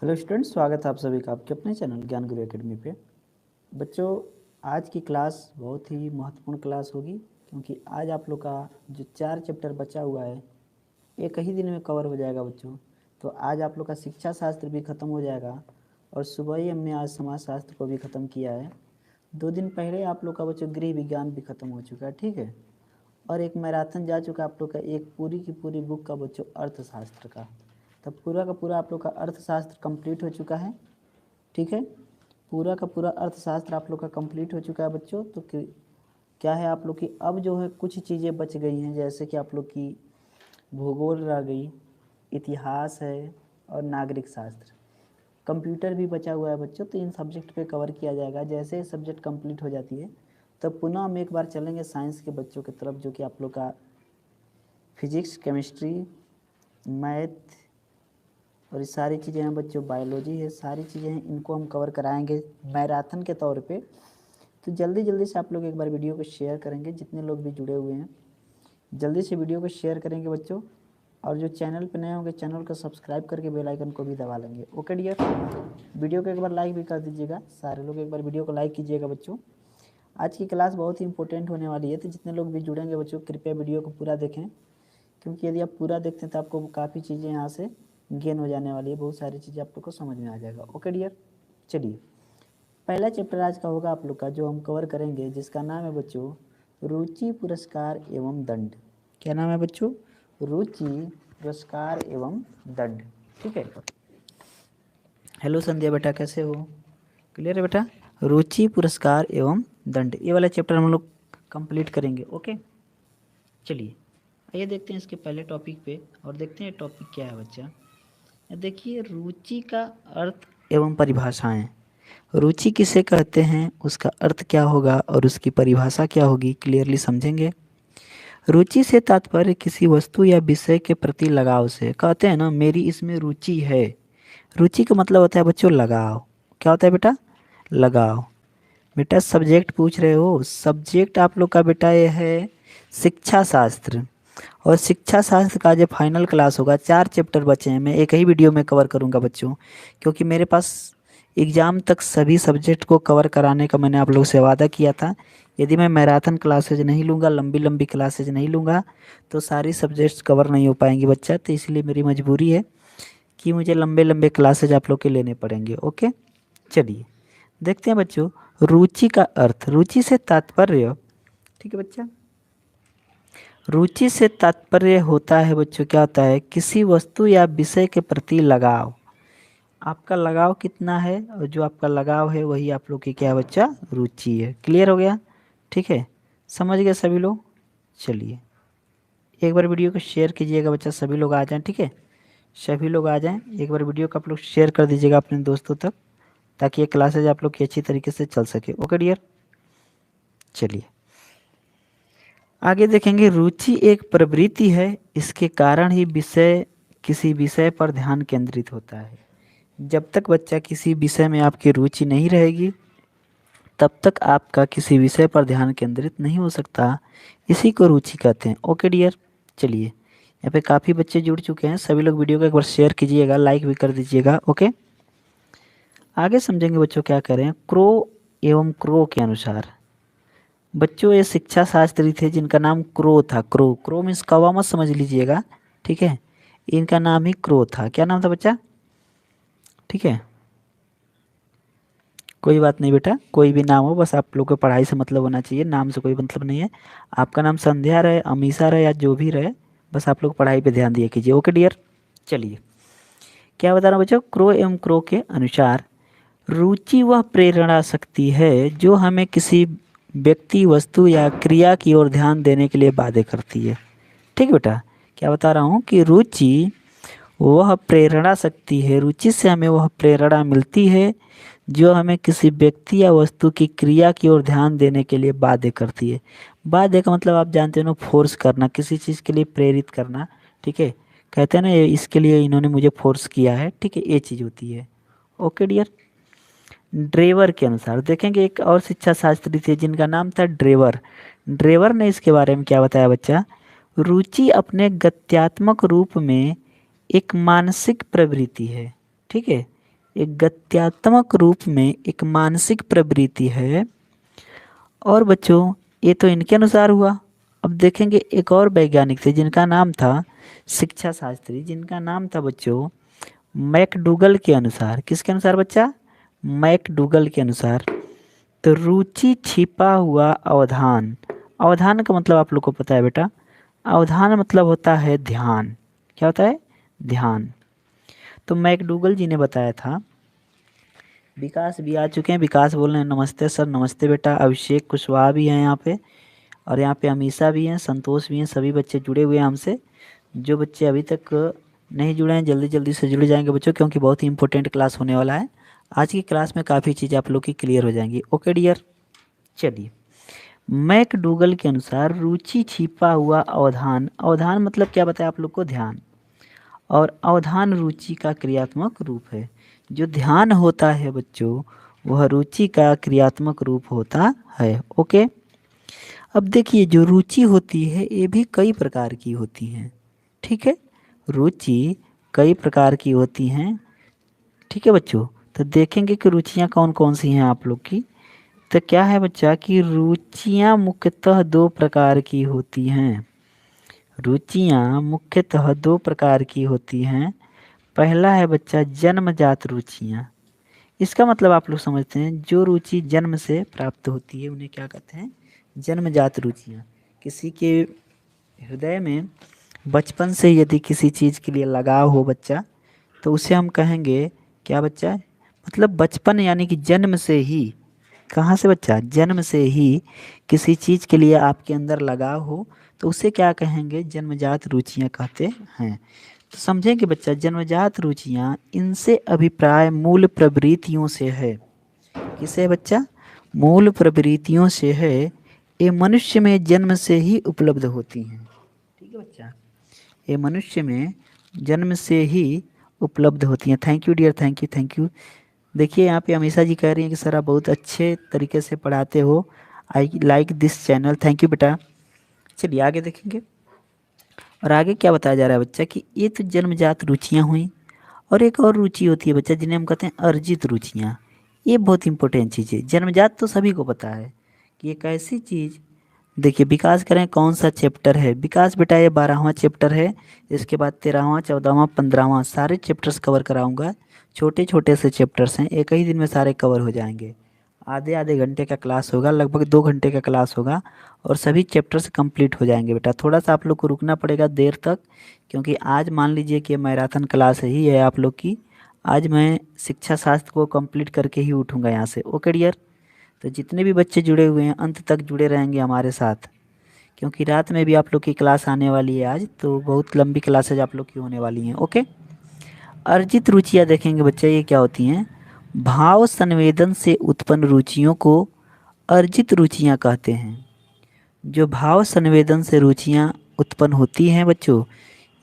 Hello students, स्वागत है आप सभी का आपके अपने चैनल ज्ञान गुरु एकेडमी पे। बच्चों, आज की क्लास बहुत ही महत्वपूर्ण क्लास होगी क्योंकि आज आप लोग का जो 4 चैप्टर बचा हुआ है एक ही दिन में कवर हो जाएगा बच्चों। तो आज आप लोग का शिक्षा शास्त्र भी ख़त्म हो जाएगा और सुबह ही हमने आज समाज शास्त्र को भी ख़त्म किया है। 2 दिन पहले आप लोग का बच्चों गृह विज्ञान भी ख़त्म हो चुका है, ठीक है। और एक मैराथन जा चुका आप लोग का एक पूरी की पूरी बुक का बच्चों अर्थशास्त्र का। तब पूरा का पूरा आप लोग का अर्थशास्त्र कंप्लीट हो चुका है, ठीक है। पूरा का पूरा अर्थशास्त्र आप लोग का कंप्लीट हो चुका है बच्चों। तो क्या है आप लोग की अब जो है कुछ चीज़ें बच गई हैं, जैसे कि आप लोग की भूगोल रह गई, इतिहास है और नागरिक शास्त्र। कंप्यूटर भी बचा हुआ है बच्चों। तो इन सब्जेक्ट पे कवर किया जाएगा। जैसे सब्जेक्ट कंप्लीट हो जाती है तब पुनः हम एक बार चलेंगे साइंस के बच्चों की तरफ, जो कि आप लोग का फिजिक्स, केमिस्ट्री, मैथ और ये सारी चीज़ें हैं बच्चों, बायोलॉजी है, सारी चीज़ें हैं, इनको हम कवर कराएंगे मैराथन के तौर पे। तो जल्दी जल्दी से आप लोग एक बार वीडियो को शेयर करेंगे, जितने लोग भी जुड़े हुए हैं जल्दी से वीडियो को शेयर करेंगे बच्चों। और जो चैनल पे नए होंगे चैनल को सब्सक्राइब करके बेल आइकन को भी दबा लेंगे। ओके डियर, वीडियो को एक बार लाइक भी कर दीजिएगा। सारे लोग एक बार वीडियो को लाइक कीजिएगा बच्चों। आज की क्लास बहुत ही इंपॉर्टेंट होने वाली है, तो जितने लोग भी जुड़ेंगे बच्चों कृपया वीडियो को पूरा देखें, क्योंकि यदि आप पूरा देखते हैं तो आपको काफ़ी चीज़ें यहाँ से गेन हो जाने वाली है, बहुत सारी चीज़ें आप लोग को समझ में आ जाएगा। ओके डियर, चलिए पहला चैप्टर आज का होगा आप लोग का जो हम कवर करेंगे, जिसका नाम है बच्चों रुचि, पुरस्कार एवं दंड। क्या नाम है बच्चों? रुचि, पुरस्कार एवं दंड, ठीक है। हेलो संध्या बेटा, कैसे हो? क्लियर है बेटा? रुचि, पुरस्कार एवं दंड, ये वाला चैप्टर हम लोग कंप्लीट करेंगे। ओके चलिए आइए देखते हैं इसके पहले टॉपिक पे और देखते हैं टॉपिक क्या है बच्चा। देखिए, रुचि का अर्थ एवं परिभाषाएं। रुचि किसे कहते हैं, उसका अर्थ क्या होगा और उसकी परिभाषा क्या होगी, क्लियरली समझेंगे। रुचि से तात्पर्य किसी वस्तु या विषय के प्रति लगाव से। कहते हैं ना मेरी इसमें रुचि है। रुचि का मतलब होता है बच्चों लगाव। क्या होता है बेटा? लगाव। बेटा सब्जेक्ट पूछ रहे हो, सब्जेक्ट आप लोग का बेटा ये है शिक्षा शास्त्र। और शिक्षा शास्त्र का जो फाइनल क्लास होगा, 4 चैप्टर बचे हैं, मैं एक ही वीडियो में कवर करूंगा बच्चों, क्योंकि मेरे पास एग्ज़ाम तक सभी सब्जेक्ट को कवर कराने का मैंने आप लोग से वादा किया था। यदि मैं मैराथन क्लासेज नहीं लूँगा, लंबी लंबी क्लासेज नहीं लूँगा, तो सारी सब्जेक्ट्स कवर नहीं हो पाएंगी बच्चा। तो इसलिए मेरी मजबूरी है कि मुझे लंबे लंबे क्लासेज आप लोग के लेने पड़ेंगे। ओके चलिए देखते हैं बच्चों रुचि का अर्थ। रुचि से तात्पर्य, ठीक है बच्चा, रुचि से तात्पर्य होता है बच्चों, क्या होता है, किसी वस्तु या विषय के प्रति लगाव। आपका लगाव कितना है, और जो आपका लगाव है वही आप लोग की क्या है बच्चा, रुचि है। क्लियर हो गया? ठीक है, समझ गए सभी लोग। चलिए एक बार वीडियो को शेयर कीजिएगा बच्चा, सभी लोग आ जाएं, ठीक है। सभी लोग आ जाएं, एक बार वीडियो को आप लोग शेयर कर दीजिएगा अपने दोस्तों तक, ताकि ये क्लासेज आप लोग की अच्छी तरीके से चल सके। ओके डियर, चलिए आगे देखेंगे। रुचि एक प्रवृत्ति है, इसके कारण ही विषय किसी विषय पर ध्यान केंद्रित होता है। जब तक बच्चा किसी विषय में आपकी रुचि नहीं रहेगी तब तक आपका किसी विषय पर ध्यान केंद्रित नहीं हो सकता, इसी को रुचि कहते हैं। ओके डियर, चलिए यहाँ पे काफ़ी बच्चे जुड़ चुके हैं, सभी लोग वीडियो को एक बार शेयर कीजिएगा, लाइक भी कर दीजिएगा। ओके आगे समझेंगे बच्चों क्या करें। क्रो एवं क्रो के अनुसार, बच्चों ये शिक्षा शास्त्री थे जिनका नाम क्रो था। क्रो, क्रो मीन्स कौवा मत समझ लीजिएगा, ठीक है। इनका नाम ही क्रो था। क्या नाम था बच्चा? ठीक है, कोई बात नहीं बेटा, कोई भी नाम हो, बस आप लोग को पढ़ाई से मतलब होना चाहिए, नाम से कोई मतलब नहीं है। आपका नाम संध्या रहे, अमीषा रहे या जो भी रहे, बस आप लोग पढ़ाई पे ध्यान दिया कीजिए। ओके डियर, चलिए क्या बता रहा हूँ बच्चों। क्रो एवं क्रो के अनुसार रुचि वह प्रेरणा शक्ति है जो हमें किसी व्यक्ति, वस्तु या क्रिया की ओर ध्यान देने के लिए बाध्य करती है। ठीक बेटा, क्या बता रहा हूँ कि रुचि वह प्रेरणा शक्ति है, रुचि से हमें वह प्रेरणा मिलती है जो हमें किसी व्यक्ति या वस्तु की क्रिया की ओर ध्यान देने के लिए बाध्य करती है। बाध्य का मतलब आप जानते हो ना, फोर्स करना, किसी चीज़ के लिए प्रेरित करना, ठीक है। कहते हैं ना इसके लिए इन्होंने मुझे फोर्स किया है, ठीक है, ये चीज़ होती है। ओके डियर, ड्रेवर के अनुसार देखेंगे, एक और शिक्षा शास्त्री थे जिनका नाम था ड्रेवर। ड्रेवर ने इसके बारे में क्या बताया बच्चा। रुचि अपने गत्यात्मक रूप में एक मानसिक प्रवृत्ति है, ठीक है। एक गत्यात्मक रूप में एक मानसिक प्रवृत्ति है। और बच्चों ये तो इनके अनुसार हुआ। अब देखेंगे एक और वैज्ञानिक थे जिनका नाम था, शिक्षा शास्त्री, जिनका नाम था बच्चों मैकडूगल के अनुसार। किसके अनुसार बच्चा? मैकडूगल के अनुसार। तो रुचि छिपा हुआ अवधान। अवधान का मतलब आप लोग को पता है बेटा, अवधान मतलब होता है ध्यान। क्या होता है? ध्यान। तो मैकडूगल जी ने बताया था। विकास भी आ चुके हैं, विकास बोल रहे हैं नमस्ते सर। नमस्ते बेटा। अभिषेक कुशवाहा भी हैं यहाँ पे, और यहाँ पे अमीषा भी हैं, संतोष भी हैं। सभी बच्चे जुड़े हुए हैं हमसे। जो बच्चे अभी तक नहीं जुड़े हैं जल्दी जल्दी से जुड़ जाएंगे बच्चों, क्योंकि बहुत ही इंपॉर्टेंट क्लास होने वाला है। आज की क्लास में काफ़ी चीज़ें आप लोग की क्लियर हो जाएंगी। Okay dear. चलिए, मैकडूगल के अनुसार रुचि छिपा हुआ अवधान। अवधान मतलब क्या बताया आप लोग को? ध्यान। और अवधान रुचि का क्रियात्मक रूप है। जो ध्यान होता है बच्चों, वह रुचि का क्रियात्मक रूप होता है। ओके। अब देखिए, जो रुचि होती है ये भी कई प्रकार की होती हैं। ठीक है, रुचि कई प्रकार की होती हैं। ठीक है बच्चों, तो देखेंगे कि रुचियाँ कौन कौन सी हैं आप लोग की। तो क्या है बच्चा कि रुचियाँ मुख्यतः दो प्रकार की होती हैं। रुचियाँ मुख्यतः दो प्रकार की होती हैं। पहला है बच्चा जन्मजात रुचियाँ। इसका मतलब आप लोग समझते हैं, जो रुचि जन्म से प्राप्त होती है उन्हें क्या कहते हैं? जन्मजात रुचियाँ। किसी के हृदय में बचपन से यदि किसी चीज़ के लिए लगाव हो बच्चा, तो उसे हम कहेंगे क्या बच्चा? मतलब बचपन यानी कि जन्म से ही। कहाँ से बच्चा? जन्म से ही किसी चीज़ के लिए आपके अंदर लगाव हो, तो उसे क्या कहेंगे? जन्मजात रुचियाँ कहते हैं। तो समझें कि बच्चा जन्मजात रुचियाँ, इनसे अभिप्राय मूल प्रवृत्तियों से है। किसे बच्चा? मूल प्रवृत्तियों से है। ये मनुष्य में जन्म से ही उपलब्ध होती हैं। ठीक है बच्चा, ये मनुष्य में जन्म से ही उपलब्ध होती हैं। Thank you dear, thank you thank you. देखिए यहाँ पे अमीषा जी कह रही हैं कि सर आप बहुत अच्छे तरीके से पढ़ाते हो, I like this channel. Thank you बेटा। चलिए आगे देखेंगे। और आगे क्या बताया जा रहा है बच्चा कि ये तो जन्मजात रुचियाँ हुई, और एक और रुचि होती है बच्चा जिन्हें हम कहते हैं अर्जित रुचियाँ। ये बहुत इंपॉर्टेंट चीज़ है। जन्मजात तो सभी को पता है कि एक ऐसी चीज़। देखिए विकास करें कौन सा चैप्टर है? विकास बेटा ये 12वां चैप्टर है। इसके बाद 13वां, 14वां, 15वां सारे चैप्टर्स कवर कराऊंगा। छोटे छोटे से चैप्टर्स हैं, एक ही दिन में सारे कवर हो जाएंगे। आधे आधे घंटे का क्लास होगा, लगभग 2 घंटे का क्लास होगा, और सभी चैप्टर्स कंप्लीट हो जाएंगे बेटा। थोड़ा सा आप लोग को रुकना पड़ेगा देर तक, क्योंकि आज मान लीजिए कि मैराथन क्लास ही है आप लोग की। आज मैं शिक्षा शास्त्र को कंप्लीट करके ही उठूँगा यहाँ से। Okay dear. तो जितने भी बच्चे जुड़े हुए हैं अंत तक जुड़े रहेंगे हमारे साथ, क्योंकि रात में भी आप लोग की क्लास आने वाली है आज, तो बहुत लंबी क्लासेज आप लोग की होने वाली हैं। ओके। अर्जित रुचियाँ देखेंगे बच्चे, ये क्या होती हैं? भाव संवेदन से उत्पन्न रुचियों को अर्जित रुचियाँ कहते हैं। जो भाव संवेदन से रुचियाँ उत्पन्न होती हैं बच्चों,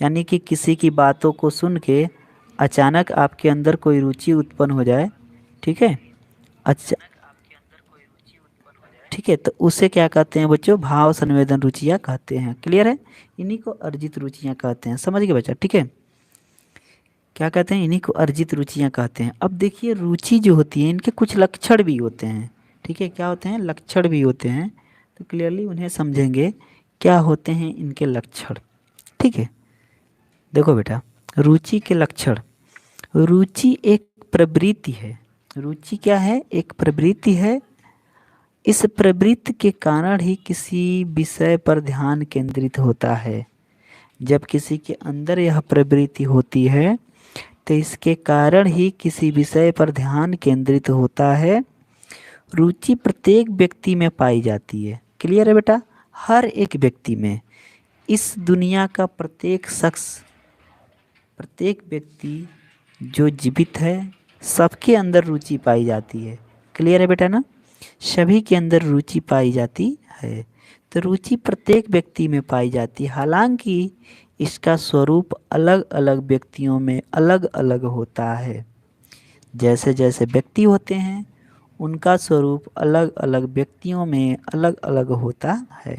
यानी कि किसी की बातों को सुन के अचानक आपके अंदर कोई रुचि उत्पन्न हो जाए। ठीक है, अच्छा, ठीक है, तो उसे क्या कहते हैं बच्चों? भाव संवेदन रुचियाँ कहते हैं। क्लियर है? इन्हीं को अर्जित रुचियाँ कहते हैं। समझ गए बच्चा? ठीक है, क्या कहते हैं? इन्हीं को अर्जित रुचियाँ कहते हैं। अब देखिए, रुचि जो होती है इनके कुछ लक्षण भी होते हैं। ठीक है, क्या होते हैं? लक्षण भी होते हैं। तो क्लियरली उन्हें समझेंगे क्या होते हैं इनके लक्षण। ठीक है, देखो बेटा, रुचि के लक्षण। रुचि एक प्रवृत्ति है। रुचि क्या है? एक प्रवृत्ति है। इस प्रवृत्ति के कारण ही किसी विषय पर ध्यान केंद्रित होता है। जब किसी के अंदर यह प्रवृत्ति होती है, तो इसके कारण ही किसी विषय पर ध्यान केंद्रित होता है। रुचि प्रत्येक व्यक्ति में पाई जाती है। क्लियर है बेटा? हर एक व्यक्ति में। इस दुनिया का प्रत्येक शख्स, प्रत्येक व्यक्ति जो जीवित है, सबके अंदर रुचि पाई जाती है। क्लियर है बेटा ना? सभी के अंदर रुचि पाई जाती है। तो रुचि प्रत्येक व्यक्ति में पाई जाती है, हालांकि इसका स्वरूप अलग अलग व्यक्तियों में अलग अलग होता है। जैसे जैसे व्यक्ति होते हैं उनका स्वरूप अलग अलग व्यक्तियों में अलग अलग होता है।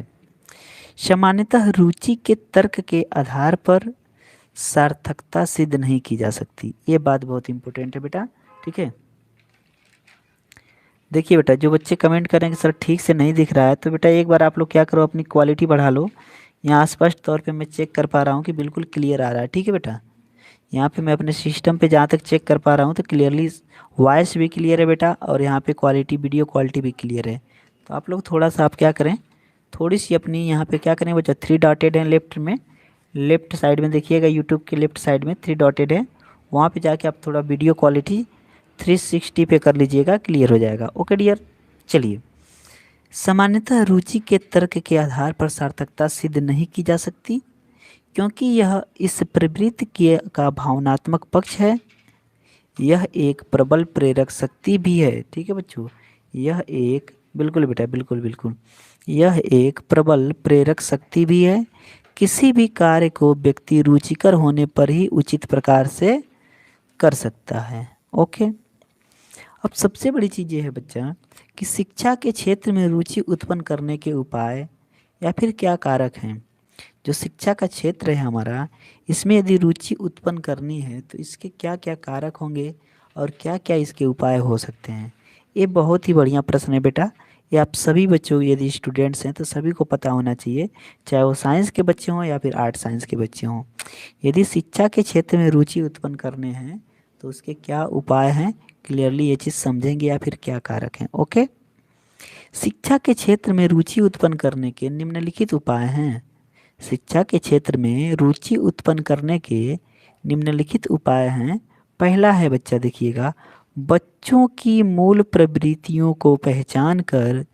सामान्यतः रुचि के तर्क के आधार पर सार्थकता सिद्ध नहीं की जा सकती। ये बात बहुत इंपॉर्टेंट है बेटा। ठीक है। देखिए बेटा, जो बच्चे कमेंट करेंगे सर ठीक से नहीं दिख रहा है, तो बेटा एक बार आप लोग क्या करो, अपनी क्वालिटी बढ़ा लो। यहाँ स्पष्ट तौर पे मैं चेक कर पा रहा हूँ कि बिल्कुल क्लियर आ रहा है, ठीक है बेटा। यहाँ पे मैं अपने सिस्टम पे जहाँ तक चेक कर पा रहा हूँ तो क्लियरली वॉइस भी क्लियर है बेटा, और यहाँ पे क्वालिटी, वीडियो क्वालिटी भी क्लियर है। तो आप लोग थोड़ा सा आप क्या करें, थोड़ी सी अपनी यहाँ पे क्या करें बच्चा, 3 डॉटेड है लेफ्ट में, लेफ्ट साइड में देखिएगा, यूट्यूब के लेफ्ट साइड में 3 डॉटेड है, वहाँ पे जाके आप थोड़ा वीडियो क्वालिटी 360 पे कर लीजिएगा, क्लियर हो जाएगा। Okay dear. चलिए, सामान्यतः रुचि के तर्क के आधार पर सार्थकता सिद्ध नहीं की जा सकती, क्योंकि यह इस प्रवृत्ति के का भावनात्मक पक्ष है। यह एक प्रबल प्रेरक शक्ति भी है, ठीक है बच्चों। यह एक, बिल्कुल बेटा, बिल्कुल बिल्कुल, यह एक प्रबल प्रेरक शक्ति भी है। किसी भी कार्य को व्यक्ति रुचिकर होने पर ही उचित प्रकार से कर सकता है। ओके। अब सबसे बड़ी चीज़ ये है बच्चा कि शिक्षा के क्षेत्र में रुचि उत्पन्न करने के उपाय या फिर क्या कारक हैं। जो शिक्षा का क्षेत्र है हमारा, इसमें यदि रुचि उत्पन्न करनी है तो इसके क्या क्या कारक होंगे और क्या क्या इसके उपाय हो सकते हैं। ये बहुत ही बढ़िया प्रश्न है बेटा। ये आप सभी बच्चों, यदि स्टूडेंट्स हैं तो सभी को पता होना चाहिए, चाहे वो साइंस के बच्चे हों या फिर आर्ट साइंस के बच्चे हों। यदि शिक्षा के क्षेत्र में रुचि उत्पन्न करने हैं तो उसके क्या उपाय हैं, क्लियरली ये चीज़ समझेंगे या फिर क्या कारक हैं। ओके। शिक्षा के क्षेत्र में रुचि उत्पन्न करने के निम्नलिखित उपाय हैं। शिक्षा के क्षेत्र में रुचि उत्पन्न करने के निम्नलिखित उपाय हैं। पहला है बच्चा, देखिएगा, बच्चों की मूल प्रवृत्तियों को पहचान कर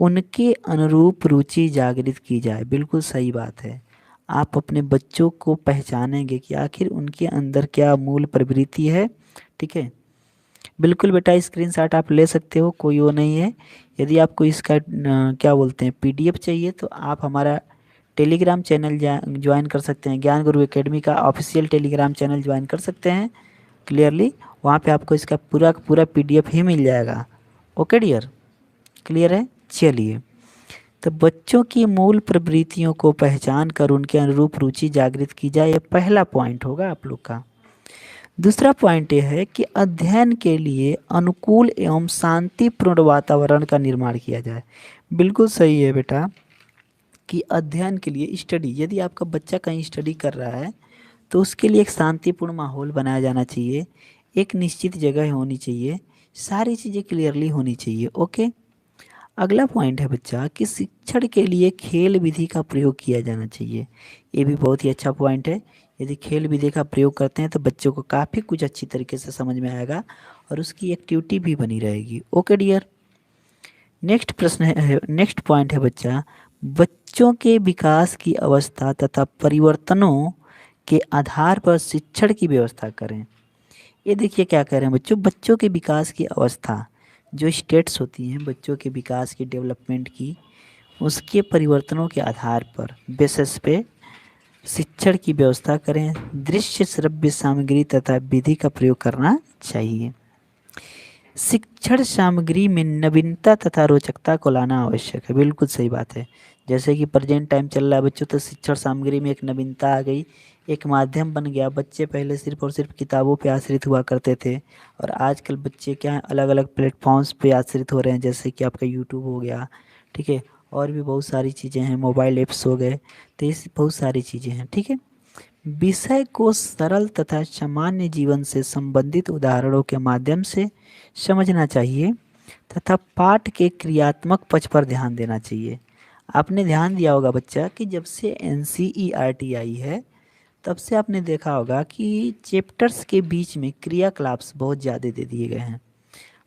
उनके अनुरूप रुचि जागृत की जाए। बिल्कुल सही बात है। आप अपने बच्चों को पहचानेंगे कि आखिर उनके अंदर क्या मूल प्रवृत्ति है, ठीक है। बिल्कुल बेटा, स्क्रीनशॉट आप ले सकते हो, कोई वो नहीं है। यदि आपको इसका क्या बोलते हैं, पीडीएफ चाहिए तो आप हमारा टेलीग्राम चैनल ज्वाइन कर सकते हैं। ज्ञान गुरु एकेडमी का ऑफिशियल टेलीग्राम चैनल ज्वाइन कर सकते हैं। क्लियरली वहाँ पे आपको इसका पूरा पूरा पीडीएफ ही मिल जाएगा। ओके डियर, क्लियर है। चलिए, तो बच्चों की मूल प्रवृत्तियों को पहचान कर उनके अनुरूप रुचि जागृत की जाए, ये पहला पॉइंट होगा आप लोग का। दूसरा पॉइंट ये है कि अध्ययन के लिए अनुकूल एवं शांतिपूर्ण वातावरण का निर्माण किया जाए। बिल्कुल सही है बेटा कि अध्ययन के लिए, स्टडी, यदि आपका बच्चा कहीं स्टडी कर रहा है तो उसके लिए एक शांतिपूर्ण माहौल बनाया जाना चाहिए, एक निश्चित जगह होनी चाहिए, सारी चीज़ें क्लियरली होनी चाहिए। ओके। अगला पॉइंट है बच्चा कि शिक्षण के लिए खेल विधि का प्रयोग किया जाना चाहिए। ये भी बहुत ही अच्छा पॉइंट है। यदि खेल विधि का प्रयोग करते हैं तो बच्चों को काफ़ी कुछ अच्छी तरीके से समझ में आएगा और उसकी एक्टिविटी भी बनी रहेगी। Okay dear. नेक्स्ट प्रश्न है, नेक्स्ट पॉइंट है बच्चा, बच्चों के विकास की अवस्था तथा परिवर्तनों के आधार पर शिक्षण की व्यवस्था करें। ये देखिए क्या कह रहे हैं बच्चों, बच्चों के विकास की अवस्था, जो स्टेट्स होती हैं बच्चों के विकास की, डेवलपमेंट की, उसके परिवर्तनों के आधार पर, बेसिस पे शिक्षण की व्यवस्था करें। दृश्य श्रव्य सामग्री तथा विधि का प्रयोग करना चाहिए। शिक्षण सामग्री में नवीनता तथा रोचकता को लाना आवश्यक है। बिल्कुल सही बात है। जैसे कि प्रेजेंट टाइम चल रहा है बच्चों, तो शिक्षण सामग्री में एक नवीनता आ गई, एक माध्यम बन गया। बच्चे पहले सिर्फ और सिर्फ किताबों पे आश्रित हुआ करते थे, और आजकल बच्चे क्या है, अलग अलग प्लेटफॉर्म्स पे आश्रित हो रहे हैं, जैसे कि आपका यूट्यूब हो गया, ठीक है, और भी बहुत सारी चीज़ें हैं, मोबाइल ऐप्स हो गए, तो ये बहुत सारी चीज़ें हैं, ठीक है। विषय को सरल तथा सामान्य जीवन से संबंधित उदाहरणों के माध्यम से समझना चाहिए तथा पाठ के क्रियात्मक पक्ष पर ध्यान देना चाहिए। आपने ध्यान दिया होगा बच्चा कि जब से एनसीईआरटी आई है तब से आपने देखा होगा कि चैप्टर्स के बीच में क्रियाकलाप्स बहुत ज़्यादा दे दिए गए हैं,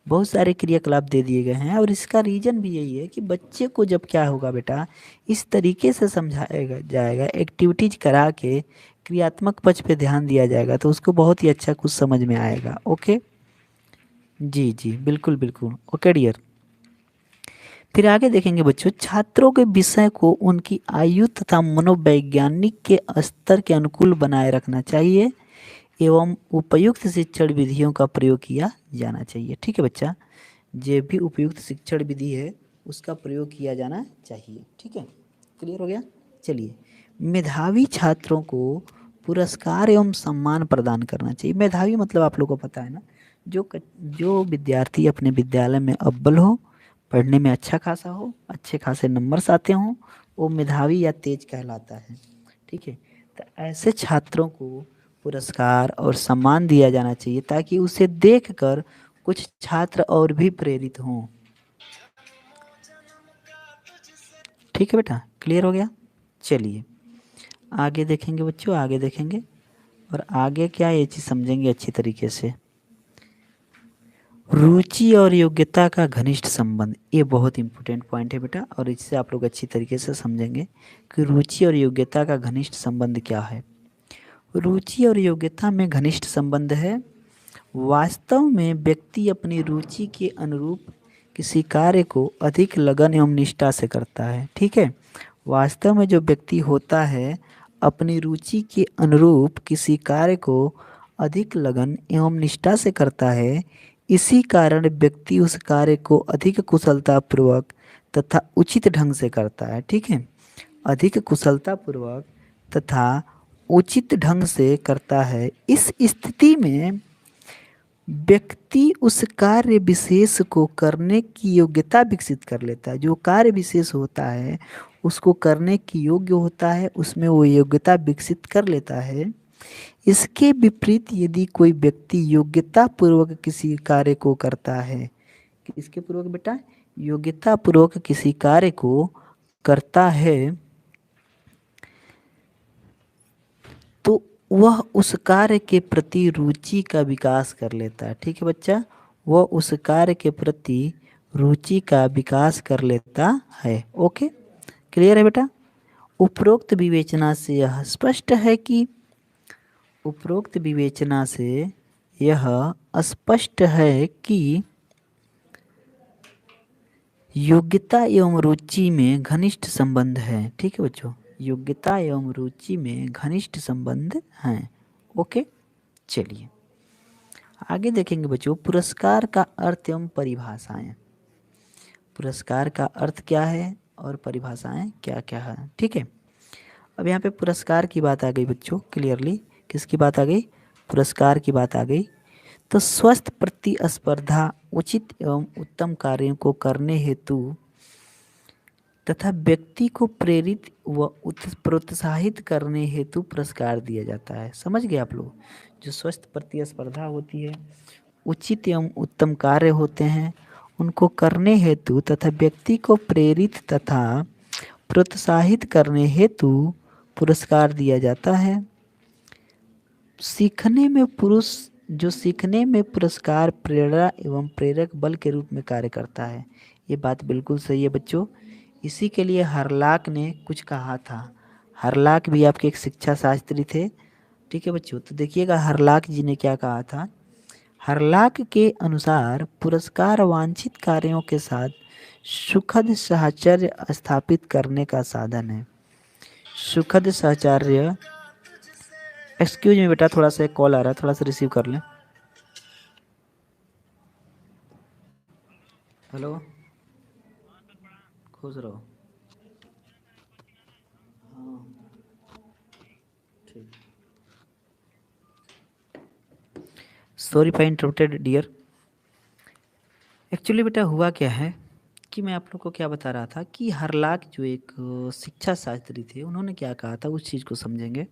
बहुत सारे क्रियाकलाप दे दिए गए हैं। और इसका रीज़न भी यही है कि बच्चे को जब क्या होगा बेटा, इस तरीके से समझाया जाएगा, एक्टिविटीज करा के क्रियात्मक पक्ष पे ध्यान दिया जाएगा, तो उसको बहुत ही अच्छा कुछ समझ में आएगा। ओके जी जी, बिल्कुल बिल्कुल। Okay dear. फिर आगे देखेंगे बच्चों, छात्रों के विषय को उनकी आयु तथा मनोवैज्ञानिक के स्तर के अनुकूल बनाए रखना चाहिए एवं उपयुक्त शिक्षण विधियों का प्रयोग किया जाना चाहिए। ठीक है बच्चा, जो भी उपयुक्त शिक्षण विधि है उसका प्रयोग किया जाना चाहिए। ठीक है, क्लियर हो गया। चलिए, मेधावी छात्रों को पुरस्कार एवं सम्मान प्रदान करना चाहिए। मेधावी मतलब आप लोगों को पता है ना, जो विद्यार्थी अपने विद्यालय में अव्वल हो, पढ़ने में अच्छा खासा हो, अच्छे खासे नंबर्स आते हों, वो मेधावी या तेज कहलाता है। ठीक है, तो ऐसे छात्रों को पुरस्कार और सम्मान दिया जाना चाहिए ताकि उसे देखकर कुछ छात्र और भी प्रेरित हों। ठीक है बेटा, क्लियर हो गया। चलिए आगे देखेंगे बच्चों, आगे देखेंगे और आगे क्या ये चीज़ समझेंगे अच्छी तरीके से। रुचि और योग्यता का घनिष्ठ संबंध, ये बहुत इंपॉर्टेंट पॉइंट है बेटा, और इससे आप लोग अच्छी तरीके से समझेंगे कि रुचि और योग्यता का घनिष्ठ संबंध क्या है। रुचि और योग्यता में घनिष्ठ संबंध है, वास्तव में व्यक्ति अपनी रुचि के अनुरूप किसी कार्य को अधिक लगन एवं निष्ठा से करता है। ठीक है, वास्तव में जो व्यक्ति होता है अपनी रुचि के अनुरूप किसी कार्य को अधिक लगन एवं निष्ठा से करता है, इसी कारण व्यक्ति उस कार्य को अधिक कुशलतापूर्वक तथा उचित ढंग से करता है। ठीक है, अधिक कुशलतापूर्वक तथा उचित ढंग से करता है। इस स्थिति में व्यक्ति उस कार्य विशेष को करने की योग्यता विकसित कर लेता है। जो कार्य विशेष होता है उसको करने की योग्य होता है, उसमें वो योग्यता विकसित कर लेता है। इसके विपरीत यदि कोई व्यक्ति योग्यता पूर्वक किसी कार्य को करता है, इसके पूर्वक बेटा योग्यता पूर्वक किसी कार्य को करता है, तो वह उस कार्य के प्रति रुचि का विकास कर लेता है। ठीक है बच्चा, वह उस कार्य के प्रति रुचि का विकास कर लेता है। ओके, क्लियर है बेटा। उपरोक्त विवेचना से यह स्पष्ट है कि उपरोक्त विवेचना से यह स्पष्ट है कि योग्यता एवं रुचि में घनिष्ठ संबंध है। ठीक है बच्चों, योग्यता एवं रुचि में घनिष्ठ संबंध हैं। ओके, चलिए आगे देखेंगे बच्चों, पुरस्कार का अर्थ एवं परिभाषाएं। पुरस्कार का अर्थ क्या है और परिभाषाएं क्या क्या है। ठीक है, अब यहाँ पे पुरस्कार की बात आ गई बच्चों, क्लियरली किसकी बात आ गई, पुरस्कार की बात आ गई। तो स्वस्थ प्रतिस्पर्धा, उचित एवं उत्तम कार्यों को करने हेतु तथा व्यक्ति को प्रेरित व प्रोत्साहित करने हेतु पुरस्कार दिया जाता है। समझ गए आप लोग, जो स्वस्थ प्रतिस्पर्धा होती है, उचित एवं उत्तम कार्य होते हैं, उनको करने हेतु तथा व्यक्ति को प्रेरित तथा प्रोत्साहित करने हेतु पुरस्कार दिया जाता है। सीखने में जो सीखने में पुरस्कार प्रेरणा एवं प्रेरक बल के रूप में कार्य करता है। ये बात बिल्कुल सही है बच्चों, इसी के लिए हरलाक ने कुछ कहा था। हरलाक भी आपके एक शिक्षा शास्त्री थे। ठीक है बच्चों, तो देखिएगा हरलाक जी ने क्या कहा था। हरलाक के अनुसार पुरस्कार वांछित कार्यों के साथ सुखद साहचर्य स्थापित करने का साधन है। सुखद साहचर्य, एक्सक्यूज मी बेटा, थोड़ा सा कॉल आ रहा है, थोड़ा सा रिसीव कर लें। हेलो, खुश रहो। हाँ ठीक, sorry for interrupted dear. Actually बेटा हुआ क्या है कि मैं आप लोग को क्या बता रहा था कि हरलाक जो एक शिक्षा शास्त्री थे, उन्होंने क्या कहा था उस चीज़ को समझेंगे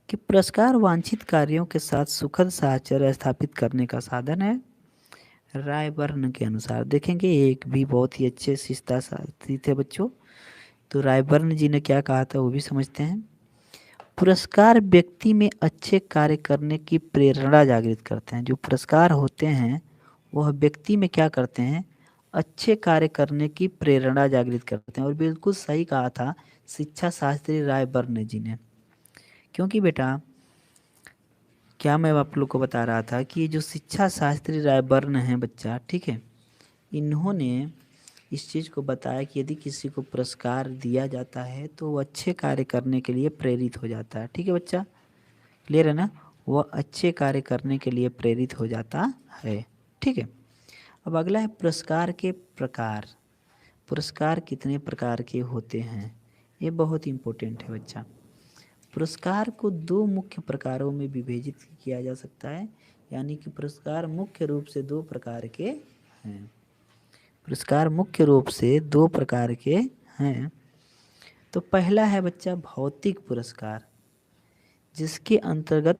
कि पुरस्कार वांछित कार्यों के साथ सुखद साहचर्य स्थापित करने का साधन है। रायबर्न के अनुसार देखेंगे, एक भी बहुत ही अच्छे शिक्षा शास्त्री थे बच्चों, तो रायबर्न जी ने क्या कहा था वो भी समझते हैं। पुरस्कार व्यक्ति में अच्छे कार्य करने की प्रेरणा जागृत करते हैं। जो पुरस्कार होते हैं वह व्यक्ति में क्या करते हैं, अच्छे कार्य करने की प्रेरणा जागृत करते हैं। और बिल्कुल सही कहा था शिक्षा शास्त्री रायबर्न जी ने, क्योंकि बेटा क्या मैं आप लोग को बता रहा था कि जो शिक्षा शास्त्री रायबर्न हैं बच्चा, ठीक है, इन्होंने इस चीज़ को बताया कि यदि किसी को पुरस्कार दिया जाता है तो वो अच्छे कार्य करने के लिए प्रेरित हो जाता है। ठीक है बच्चा, क्लियर है ना, वह अच्छे कार्य करने के लिए प्रेरित हो जाता है। ठीक है, अब अगला है पुरस्कार के प्रकार। पुरस्कार कितने प्रकार के होते हैं, ये बहुत इम्पोर्टेंट है बच्चा। पुरस्कार को दो मुख्य प्रकारों में विभाजित किया जा सकता है, यानी कि पुरस्कार मुख्य रूप से दो प्रकार के हैं। पुरस्कार मुख्य रूप से दो प्रकार के हैं। तो पहला है बच्चा भौतिक पुरस्कार, जिसके अंतर्गत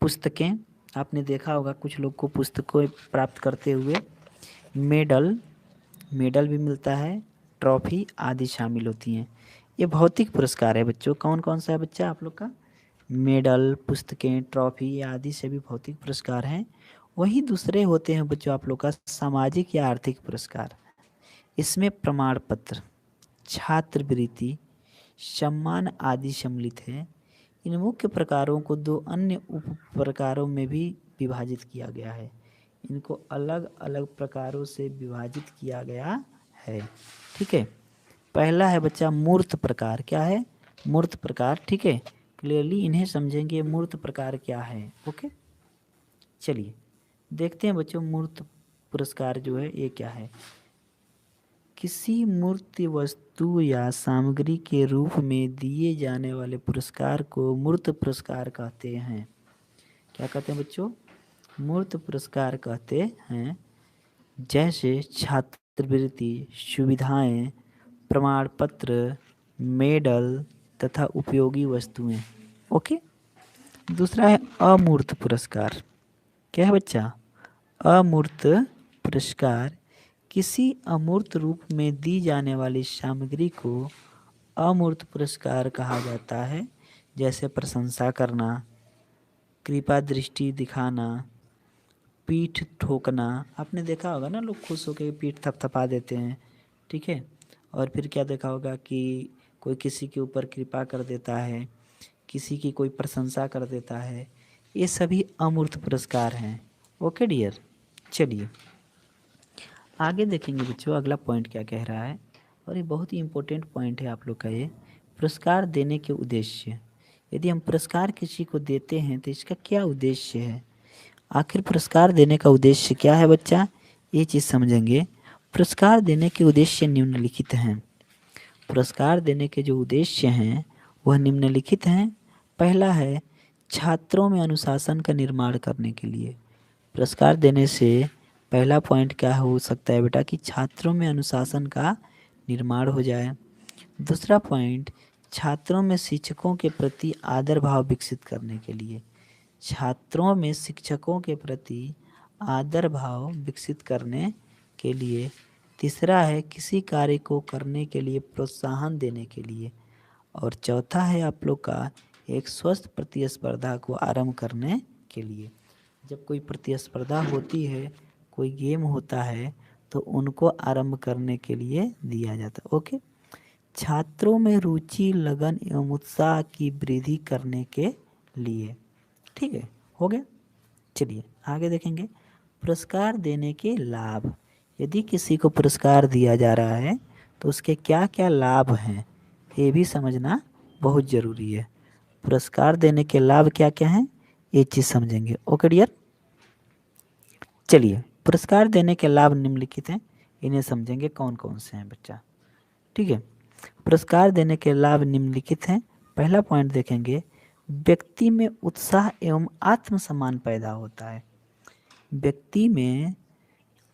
पुस्तकें, आपने देखा होगा कुछ लोग को पुस्तकों प्राप्त करते हुए मेडल भी मिलता है, ट्रॉफी आदि शामिल होती हैं। ये भौतिक पुरस्कार है बच्चों। कौन कौन सा है बच्चा आप लोग का? मेडल, पुस्तकें, ट्रॉफी आदि सभी भौतिक पुरस्कार हैं। वही दूसरे होते हैं बच्चों आप लोग का सामाजिक या आर्थिक पुरस्कार। इसमें प्रमाण पत्र, छात्रवृत्ति, सम्मान आदि सम्मिलित है। इन मुख्य प्रकारों को दो अन्य उप प्रकारों में भी विभाजित किया गया है। इनको अलग अलग प्रकारों से विभाजित किया गया है। ठीक है, पहला है बच्चा मूर्त प्रकार। क्या है? मूर्त प्रकार। ठीक है, क्लियरली इन्हें समझेंगे मूर्त प्रकार क्या है। ओके, चलिए देखते हैं बच्चों मूर्त पुरस्कार जो है ये क्या है। किसी मूर्त वस्तु या सामग्री के रूप में दिए जाने वाले पुरस्कार को मूर्त पुरस्कार कहते हैं। क्या कहते हैं बच्चों? मूर्त पुरस्कार कहते हैं। जैसे छात्रवृत्ति, सुविधाएं, प्रमाण पत्र, मेडल तथा उपयोगी वस्तुएं। ओके, दूसरा है अमूर्त पुरस्कार। क्या है बच्चा? अमूर्त पुरस्कार किसी अमूर्त रूप में दी जाने वाली सामग्री को अमूर्त पुरस्कार कहा जाता है। जैसे प्रशंसा करना, कृपा दृष्टि दिखाना, पीठ ठोकना। आपने देखा होगा ना, लोग खुश होकर पीठ थपथपा देते हैं। ठीक है, और फिर क्या देखा होगा कि कोई किसी के ऊपर कृपा कर देता है, किसी की कोई प्रशंसा कर देता है। ये सभी अमूर्त पुरस्कार हैं। ओके डियर, चलिए आगे देखेंगे बच्चों अगला पॉइंट क्या कह रहा है। और ये बहुत ही इम्पोर्टेंट पॉइंट है आप लोग का ये। पुरस्कार देने के उद्देश्य। यदि हम पुरस्कार किसी को देते हैं तो इसका क्या उद्देश्य है? आखिर पुरस्कार देने का उद्देश्य क्या है बच्चा? ये चीज़ समझेंगे। पुरस्कार देने के उद्देश्य निम्नलिखित हैं। पुरस्कार देने के जो उद्देश्य हैं वह निम्नलिखित हैं। पहला है छात्रों में अनुशासन का निर्माण करने के लिए। पुरस्कार देने से पहला पॉइंट क्या हो सकता है बेटा कि छात्रों में अनुशासन का निर्माण हो जाए। दूसरा पॉइंट छात्रों में शिक्षकों के प्रति आदर भाव विकसित करने के लिए। छात्रों में शिक्षकों के प्रति आदर भाव विकसित करने के लिए। तीसरा है किसी कार्य को करने के लिए प्रोत्साहन देने के लिए। और चौथा है आप लोग का एक स्वस्थ प्रतिस्पर्धा को आरंभ करने के लिए। जब कोई प्रतिस्पर्धा होती है, कोई गेम होता है, तो उनको आरंभ करने के लिए दिया जाता है। ओके, छात्रों में रुचि, लगन एवं उत्साह की वृद्धि करने के लिए। ठीक है, हो गया। चलिए आगे देखेंगे पुरस्कार देने के लाभ। यदि किसी को पुरस्कार दिया जा रहा है तो उसके क्या क्या लाभ हैं, ये भी समझना बहुत ज़रूरी है। पुरस्कार देने के लाभ क्या क्या हैं ये चीज़ समझेंगे। ओके डियर, चलिए पुरस्कार देने के लाभ निम्नलिखित हैं, इन्हें समझेंगे कौन कौन से हैं बच्चा। ठीक है, पुरस्कार देने के लाभ निम्नलिखित हैं। पहला पॉइंट देखेंगे, व्यक्ति में उत्साह एवं आत्मसम्मान पैदा होता है। व्यक्ति में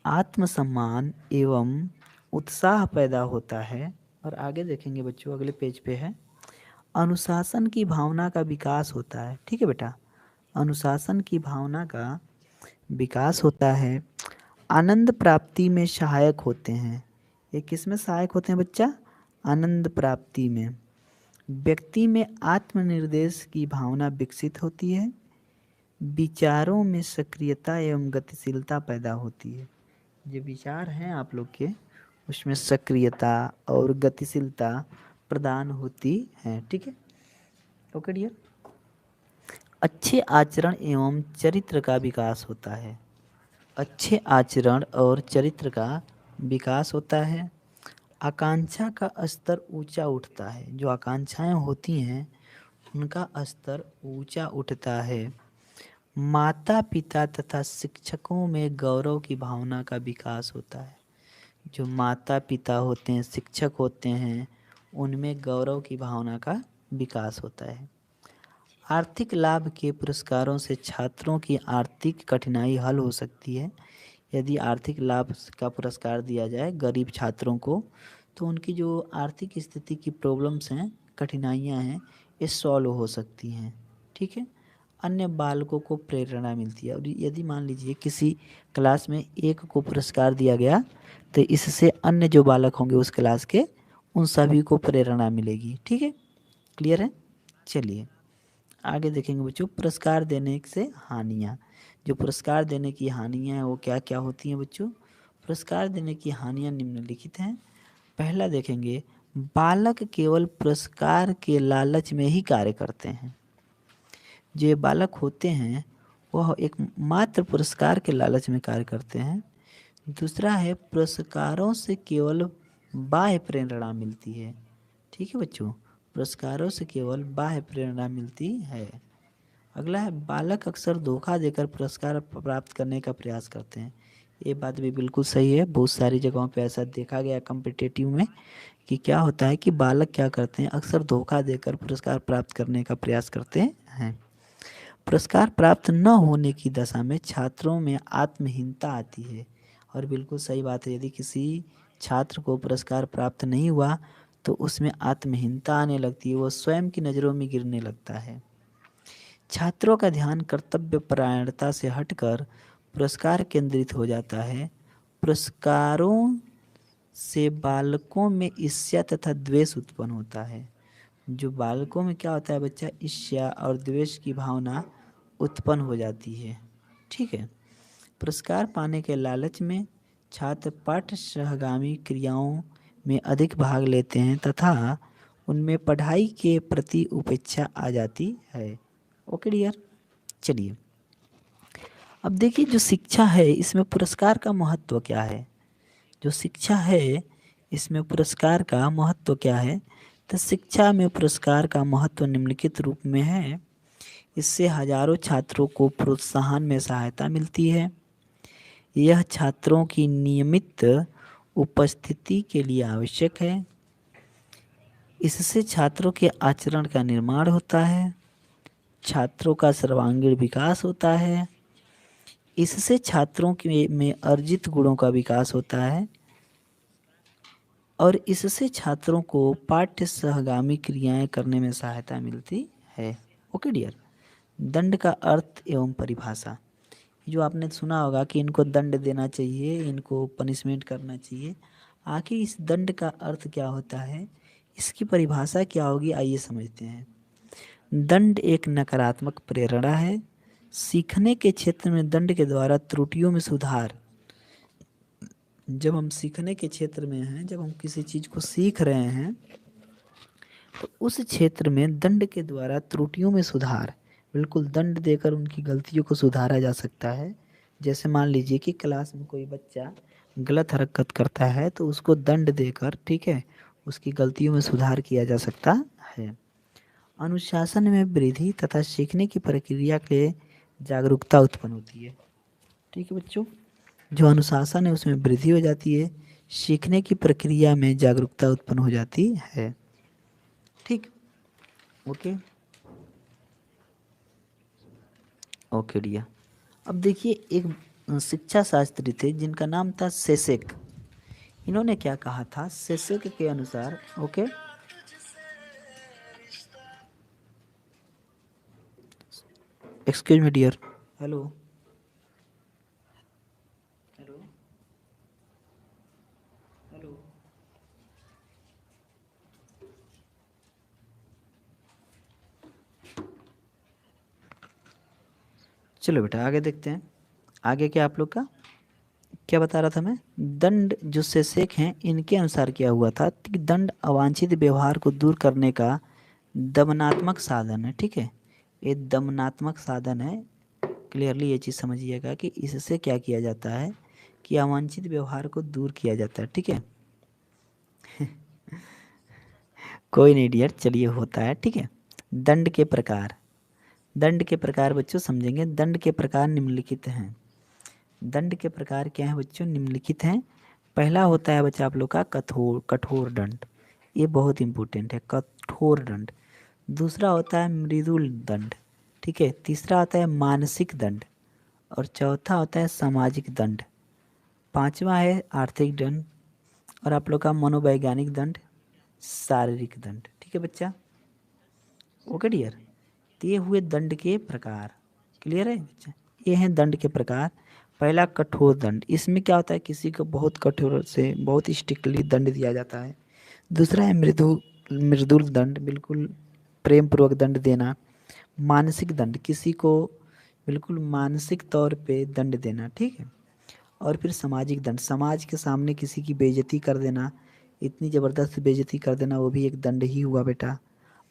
आत्मसम्मान एवं उत्साह पैदा होता है। और आगे देखेंगे बच्चों अगले पेज पे है अनुशासन की भावना का विकास होता है। ठीक है बेटा, अनुशासन की भावना का विकास होता है। आनंद प्राप्ति में सहायक होते हैं। ये किस में सहायक होते हैं बच्चा? आनंद प्राप्ति में। व्यक्ति में आत्मनिर्देश की भावना विकसित होती है। विचारों में सक्रियता एवं गतिशीलता पैदा होती है। जो विचार हैं आप लोग के उसमें सक्रियता और गतिशीलता प्रदान होती है। ठीक है, ओके डियर। अच्छे आचरण एवं चरित्र का विकास होता है। अच्छे आचरण और चरित्र का विकास होता है। आकांक्षा का स्तर ऊंचा उठता है। जो आकांक्षाएं होती हैं उनका स्तर ऊंचा उठता है। माता पिता तथा शिक्षकों में गौरव की भावना का विकास होता है। जो माता पिता होते हैं, शिक्षक होते हैं, उनमें गौरव की भावना का विकास होता है। आर्थिक लाभ के पुरस्कारों से छात्रों की आर्थिक कठिनाई हल हो सकती है। यदि आर्थिक लाभ का पुरस्कार दिया जाए गरीब छात्रों को, तो उनकी जो आर्थिक स्थिति की प्रॉब्लम्स हैं, कठिनाइयाँ हैं, ये सॉल्व हो सकती हैं। ठीक है। अन्य बालकों को प्रेरणा मिलती है। और यदि मान लीजिए किसी क्लास में एक को पुरस्कार दिया गया, तो इससे अन्य जो बालक होंगे उस क्लास के, उन सभी को प्रेरणा मिलेगी। ठीक है, क्लियर है। चलिए आगे देखेंगे बच्चों, पुरस्कार देने से हानियाँ। जो पुरस्कार देने की हानियाँ हैं वो क्या क्या होती हैं बच्चों? पुरस्कार देने की हानियाँ निम्नलिखित हैं। पहला देखेंगे, बालक केवल पुरस्कार के लालच में ही कार्य करते हैं। जो बालक होते हैं वह एक मात्र पुरस्कार के लालच में कार्य करते हैं। दूसरा है, पुरस्कारों से केवल बाह्य प्रेरणा मिलती है। ठीक है बच्चों, पुरस्कारों से केवल बाह्य प्रेरणा मिलती है। अगला है, बालक अक्सर धोखा देकर पुरस्कार प्राप्त करने का प्रयास करते हैं। ये बात भी बिल्कुल सही है। बहुत सारी जगहों पे ऐसा देखा गया कॉम्पिटिटिव में कि क्या होता है कि बालक क्या करते हैं, अक्सर धोखा देकर पुरस्कार प्राप्त करने का प्रयास करते हैं। पुरस्कार प्राप्त न होने की दशा में छात्रों में आत्महीनता आती है। और बिल्कुल सही बात है, यदि किसी छात्र को पुरस्कार प्राप्त नहीं हुआ तो उसमें आत्महीनता आने लगती है, वो स्वयं की नज़रों में गिरने लगता है। छात्रों का ध्यान कर्तव्य परायणता से हटकर पुरस्कार केंद्रित हो जाता है। पुरस्कारों से बालकों में ईर्ष्या तथा द्वेष उत्पन्न होता है। जो बालकों में क्या होता है बच्चा, ईर्ष्या और द्वेष की भावना उत्पन्न हो जाती है। ठीक है। पुरस्कार पाने के लालच में छात्र पाठ्य सहगामी क्रियाओं में अधिक भाग लेते हैं तथा उनमें पढ़ाई के प्रति उपेक्षा आ जाती है। Okay dear. चलिए अब देखिए, जो शिक्षा है इसमें पुरस्कार का महत्व क्या है। जो शिक्षा है इसमें पुरस्कार का महत्व क्या है? तो शिक्षा में पुरस्कार का महत्व निम्नलिखित रूप में है। इससे हजारों छात्रों को प्रोत्साहन में सहायता मिलती है। यह छात्रों की नियमित उपस्थिति के लिए आवश्यक है। इससे छात्रों के आचरण का निर्माण होता है। छात्रों का सर्वांगीण विकास होता है। इससे छात्रों के में अर्जित गुणों का विकास होता है और इससे छात्रों को पाठ्य सहगामी क्रियाएं करने में सहायता मिलती है। Okay dear. दंड का अर्थ एवं परिभाषा। जो आपने सुना होगा कि इनको दंड देना चाहिए, इनको पनिशमेंट करना चाहिए। आखिर इस दंड का अर्थ क्या होता है, इसकी परिभाषा क्या होगी, आइए समझते हैं। दंड एक नकारात्मक प्रेरणा है। सीखने के क्षेत्र में दंड के द्वारा त्रुटियों में सुधार। जब हम सीखने के क्षेत्र में हैं, जब हम किसी चीज़ को सीख रहे हैं तो उस क्षेत्र में दंड के द्वारा त्रुटियों में सुधार, बिल्कुल दंड देकर उनकी गलतियों को सुधारा जा सकता है। जैसे मान लीजिए कि क्लास में कोई बच्चा गलत हरकत करता है तो उसको दंड देकर, ठीक है, उसकी गलतियों में सुधार किया जा सकता है। अनुशासन में वृद्धि तथा सीखने की प्रक्रिया के जागरूकता उत्पन्न होती है। ठीक है बच्चों, जो अनुशासन है उसमें वृद्धि हो जाती है, सीखने की प्रक्रिया में जागरूकता उत्पन्न हो जाती है। ठीक, ओके ओके डिया। अब देखिए, एक शिक्षा शास्त्री थे जिनका नाम था सेसेक। इन्होंने क्या कहा था, सेसेक के अनुसार, okay, excuse me dear, hello hello hello, चलो बेटा आगे देखते हैं। आगे क्या आप लोग का क्या बता रहा था मैं, दंड जो सेसेक हैं इनके अनुसार क्या हुआ था कि दंड अवांछित व्यवहार को दूर करने का दमनात्मक साधन है। ठीक है, ये दमनात्मक साधन है। क्लियरली ये चीज़ समझिएगा कि इससे क्या किया जाता है कि अवांछित व्यवहार को दूर किया जाता है। ठीक है कोई नहीं डियर, चलिए होता है। ठीक है, दंड के प्रकार, दंड के प्रकार बच्चों समझेंगे। दंड के प्रकार निम्नलिखित हैं। दंड के प्रकार क्या है बच्चों, निम्नलिखित हैं। पहला होता है बच्चा आप लोग का कठोर दंड। ये बहुत इंपॉर्टेंट है, कठोर दंड। दूसरा होता है मृदुल दंड, ठीक है। तीसरा होता है मानसिक दंड, और चौथा होता है सामाजिक दंड। पांचवा है आर्थिक दंड, और आप लोग का मनोवैज्ञानिक दंड, शारीरिक दंड। ठीक है बच्चा, ओके डियर। तो ये हुए दंड के प्रकार, क्लियर है बच्चा। ये हैं दंड के प्रकार। पहला कठोर दंड, इसमें क्या होता है, किसी को बहुत कठोर से बहुत स्ट्रिक्टली दंड दिया जाता है। दूसरा है मृदुल दंड, बिल्कुल प्रेम पूर्वक दंड देना। मानसिक दंड, किसी को बिल्कुल मानसिक तौर पे दंड देना, ठीक है। और फिर सामाजिक दंड, समाज के सामने किसी की बेइज्जती कर देना, इतनी ज़बरदस्त बेइज्जती कर देना, वो भी एक दंड ही हुआ बेटा।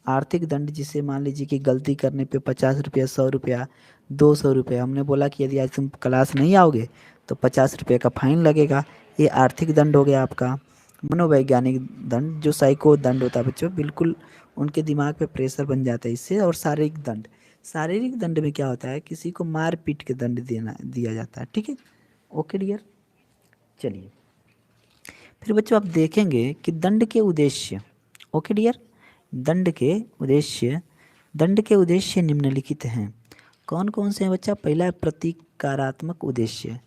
आर्थिक दंड, जिसे मान लीजिए कि गलती करने पे 50 रुपया, 100 रुपया, 200 रुपया, हमने बोला कि यदि आज तुम क्लास नहीं आओगे तो 50 रुपये का फाइन लगेगा, ये आर्थिक दंड हो गया आपका। मनोवैज्ञानिक दंड, जो साइको दंड होता है बच्चों, बिल्कुल उनके दिमाग पे प्रेशर बन जाता है इससे। और शारीरिक दंड, शारीरिक दंड में क्या होता है, किसी को मार पीट के दंड दिया जाता है, ठीक है। ओके डियर, चलिए फिर बच्चों आप देखेंगे कि दंड के उद्देश्य। ओके डियर, दंड के उद्देश्य, दंड के उद्देश्य निम्नलिखित हैं। कौन कौन से हैं बच्चा? पहला है प्रतिकारात्मक उद्देश्य,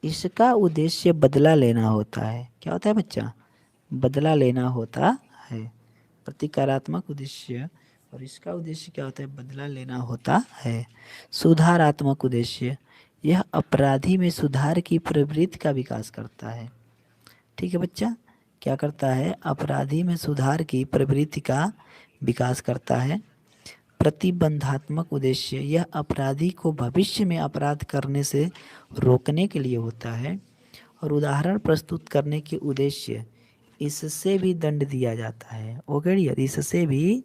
इसका उद्देश्य बदला लेना होता है। क्या होता है बच्चा? बदला लेना होता है, प्रतिकारात्मक उद्देश्य। और इसका उद्देश्य क्या होता है? बदला लेना होता है। सुधारात्मक उद्देश्य, यह अपराधी में सुधार की प्रवृत्ति का विकास करता है, ठीक है बच्चा। क्या करता है? अपराधी में सुधार की प्रवृत्ति का विकास करता है। प्रतिबंधात्मक उद्देश्य, यह अपराधी को भविष्य में अपराध करने से रोकने के लिए होता है। और उदाहरण प्रस्तुत करने के उद्देश्य, इससे भी दंड दिया जाता है। ओके डियर, इससे भी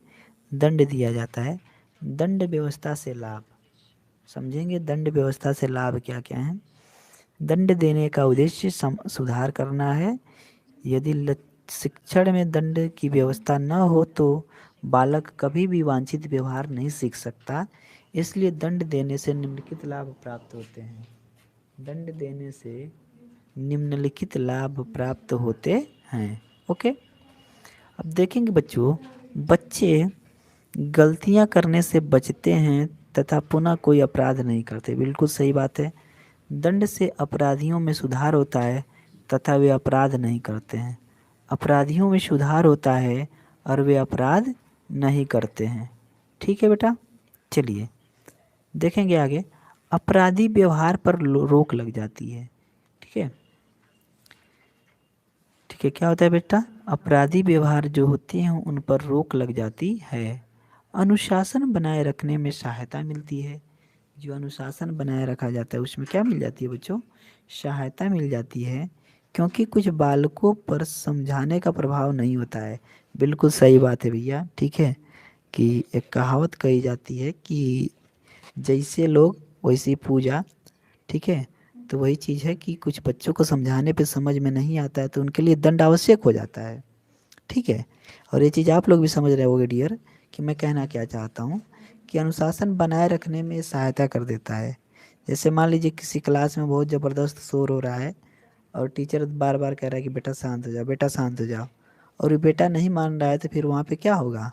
दंड दिया जाता है। दंड व्यवस्था से लाभ, समझेंगे दंड व्यवस्था से लाभ क्या क्या है। दंड देने का उद्देश्य सुधार करना है। यदि शिक्षण में दंड की व्यवस्था न हो तो बालक कभी भी वांछित व्यवहार नहीं सीख सकता। इसलिए दंड देने से निम्नलिखित लाभ प्राप्त होते हैं। दंड देने से निम्नलिखित लाभ प्राप्त होते हैं। ओके, अब देखेंगे बच्चों, बच्चे गलतियां करने से बचते हैं तथा पुनः कोई अपराध नहीं करते। बिल्कुल सही बात है। दंड से अपराधियों में सुधार होता है तथा वे अपराध नहीं करते हैं। अपराधियों में सुधार होता है और वे अपराध नहीं करते हैं, ठीक है बेटा। चलिए देखेंगे आगे। अपराधी व्यवहार पर रोक लग जाती है, ठीक है। ठीक है, क्या होता है बेटा? अपराधी व्यवहार जो होते हैं उन पर रोक लग जाती है। अनुशासन बनाए रखने में सहायता मिलती है। जो अनुशासन बनाए रखा जाता है उसमें क्या मिल जाती है बच्चों? सहायता मिल जाती है, क्योंकि कुछ बालकों पर समझाने का प्रभाव नहीं होता है। बिल्कुल सही बात है भैया, ठीक है। कि एक कहावत कही जाती है कि जैसे लोग वैसी पूजा, ठीक है। तो वही चीज़ है कि कुछ बच्चों को समझाने पे समझ में नहीं आता है तो उनके लिए दंड आवश्यक हो जाता है, ठीक है। और ये चीज़ आप लोग भी समझ रहे होगे डियर कि मैं कहना क्या चाहता हूँ, कि अनुशासन बनाए रखने में सहायता कर देता है। जैसे मान लीजिए किसी क्लास में बहुत ज़बरदस्त शोर हो रहा है और टीचर बार बार कह रहा है कि बेटा शांत हो जाओ, बेटा शांत हो जाओ, और ये बेटा नहीं मान रहा है, तो फिर वहाँ पे क्या होगा?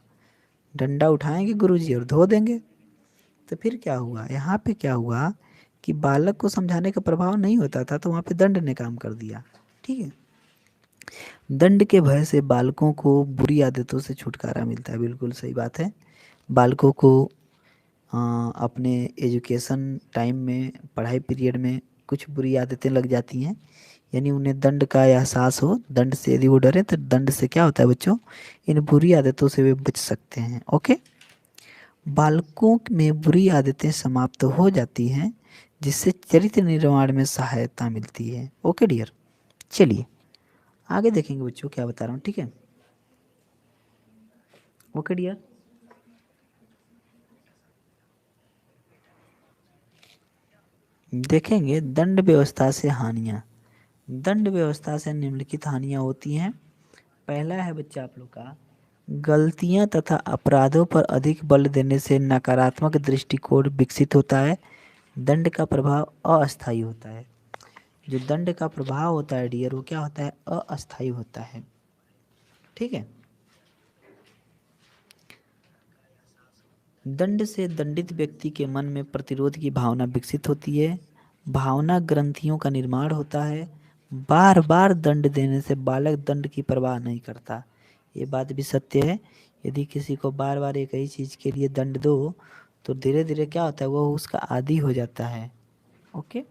डंडा उठाएंगे गुरुजी और धो देंगे। तो फिर क्या हुआ? यहाँ पे क्या हुआ कि बालक को समझाने का प्रभाव नहीं होता था, तो वहाँ पे दंड ने काम कर दिया, ठीक है। दंड के भय से बालकों को बुरी आदतों से छुटकारा मिलता है। बिल्कुल सही बात है। बालकों को अपने एजुकेशन टाइम में, पढ़ाई पीरियड में कुछ बुरी आदतें लग जाती हैं, यानी उन्हें दंड का एहसास हो, दंड से यदि वो डरे तो दंड से क्या होता है बच्चों? इन बुरी आदतों से वे बच सकते हैं। ओके, बालकों में बुरी आदतें समाप्त हो जाती हैं जिससे चरित्र निर्माण में सहायता मिलती है। ओके डियर, चलिए आगे देखेंगे बच्चों क्या बता रहा हूँ, ठीक है। ओके डियर, देखेंगे दंड व्यवस्था से हानियाँ। दंड व्यवस्था से निम्नलिखित हानियाँ होती हैं। पहला है बच्चा आप लोग का, गलतियाँ तथा अपराधों पर अधिक बल देने से नकारात्मक दृष्टिकोण विकसित होता है। दंड का प्रभाव अस्थायी होता है। जो दंड का प्रभाव होता है डियर, वो क्या होता है? अस्थायी होता है, ठीक है। दंड से दंडित व्यक्ति के मन में प्रतिरोध की भावना विकसित होती है, भावना ग्रंथियों का निर्माण होता है। बार बार दंड देने से बालक दंड की परवाह नहीं करता। ये बात भी सत्य है। यदि किसी को बार बार एक ही चीज के लिए दंड दो तो धीरे धीरे क्या होता है, वो उसका आदी हो जाता है। ओके।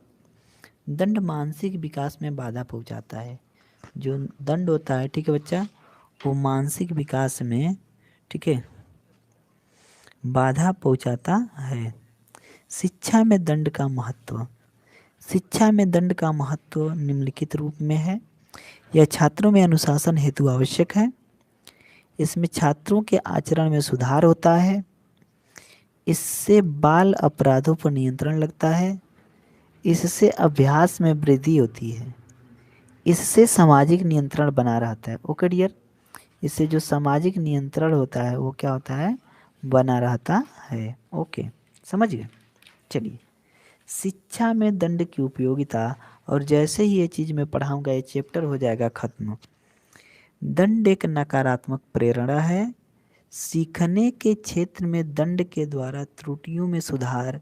दंड मानसिक विकास में बाधा पहुंचाता है। जो दंड होता है, ठीक है बच्चा, वो मानसिक विकास में, ठीक है, बाधा पहुंचाता है। शिक्षा में दंड का महत्व। शिक्षा में दंड का महत्व निम्नलिखित रूप में है। यह छात्रों में अनुशासन हेतु आवश्यक है। इसमें छात्रों के आचरण में सुधार होता है। इससे बाल अपराधों पर नियंत्रण लगता है। इससे अभ्यास में वृद्धि होती है। इससे सामाजिक नियंत्रण बना रहता है। ओके डियर, इससे जो सामाजिक नियंत्रण होता है वो क्या होता है, बना रहता है। ओके, समझ गए। चलिए, शिक्षा में दंड की उपयोगिता, और जैसे ही ये चीज मैं पढ़ाऊंगा ये चैप्टर हो जाएगा खत्म। दंड एक नकारात्मक प्रेरणा है। सीखने के क्षेत्र में दंड के द्वारा त्रुटियों में सुधार,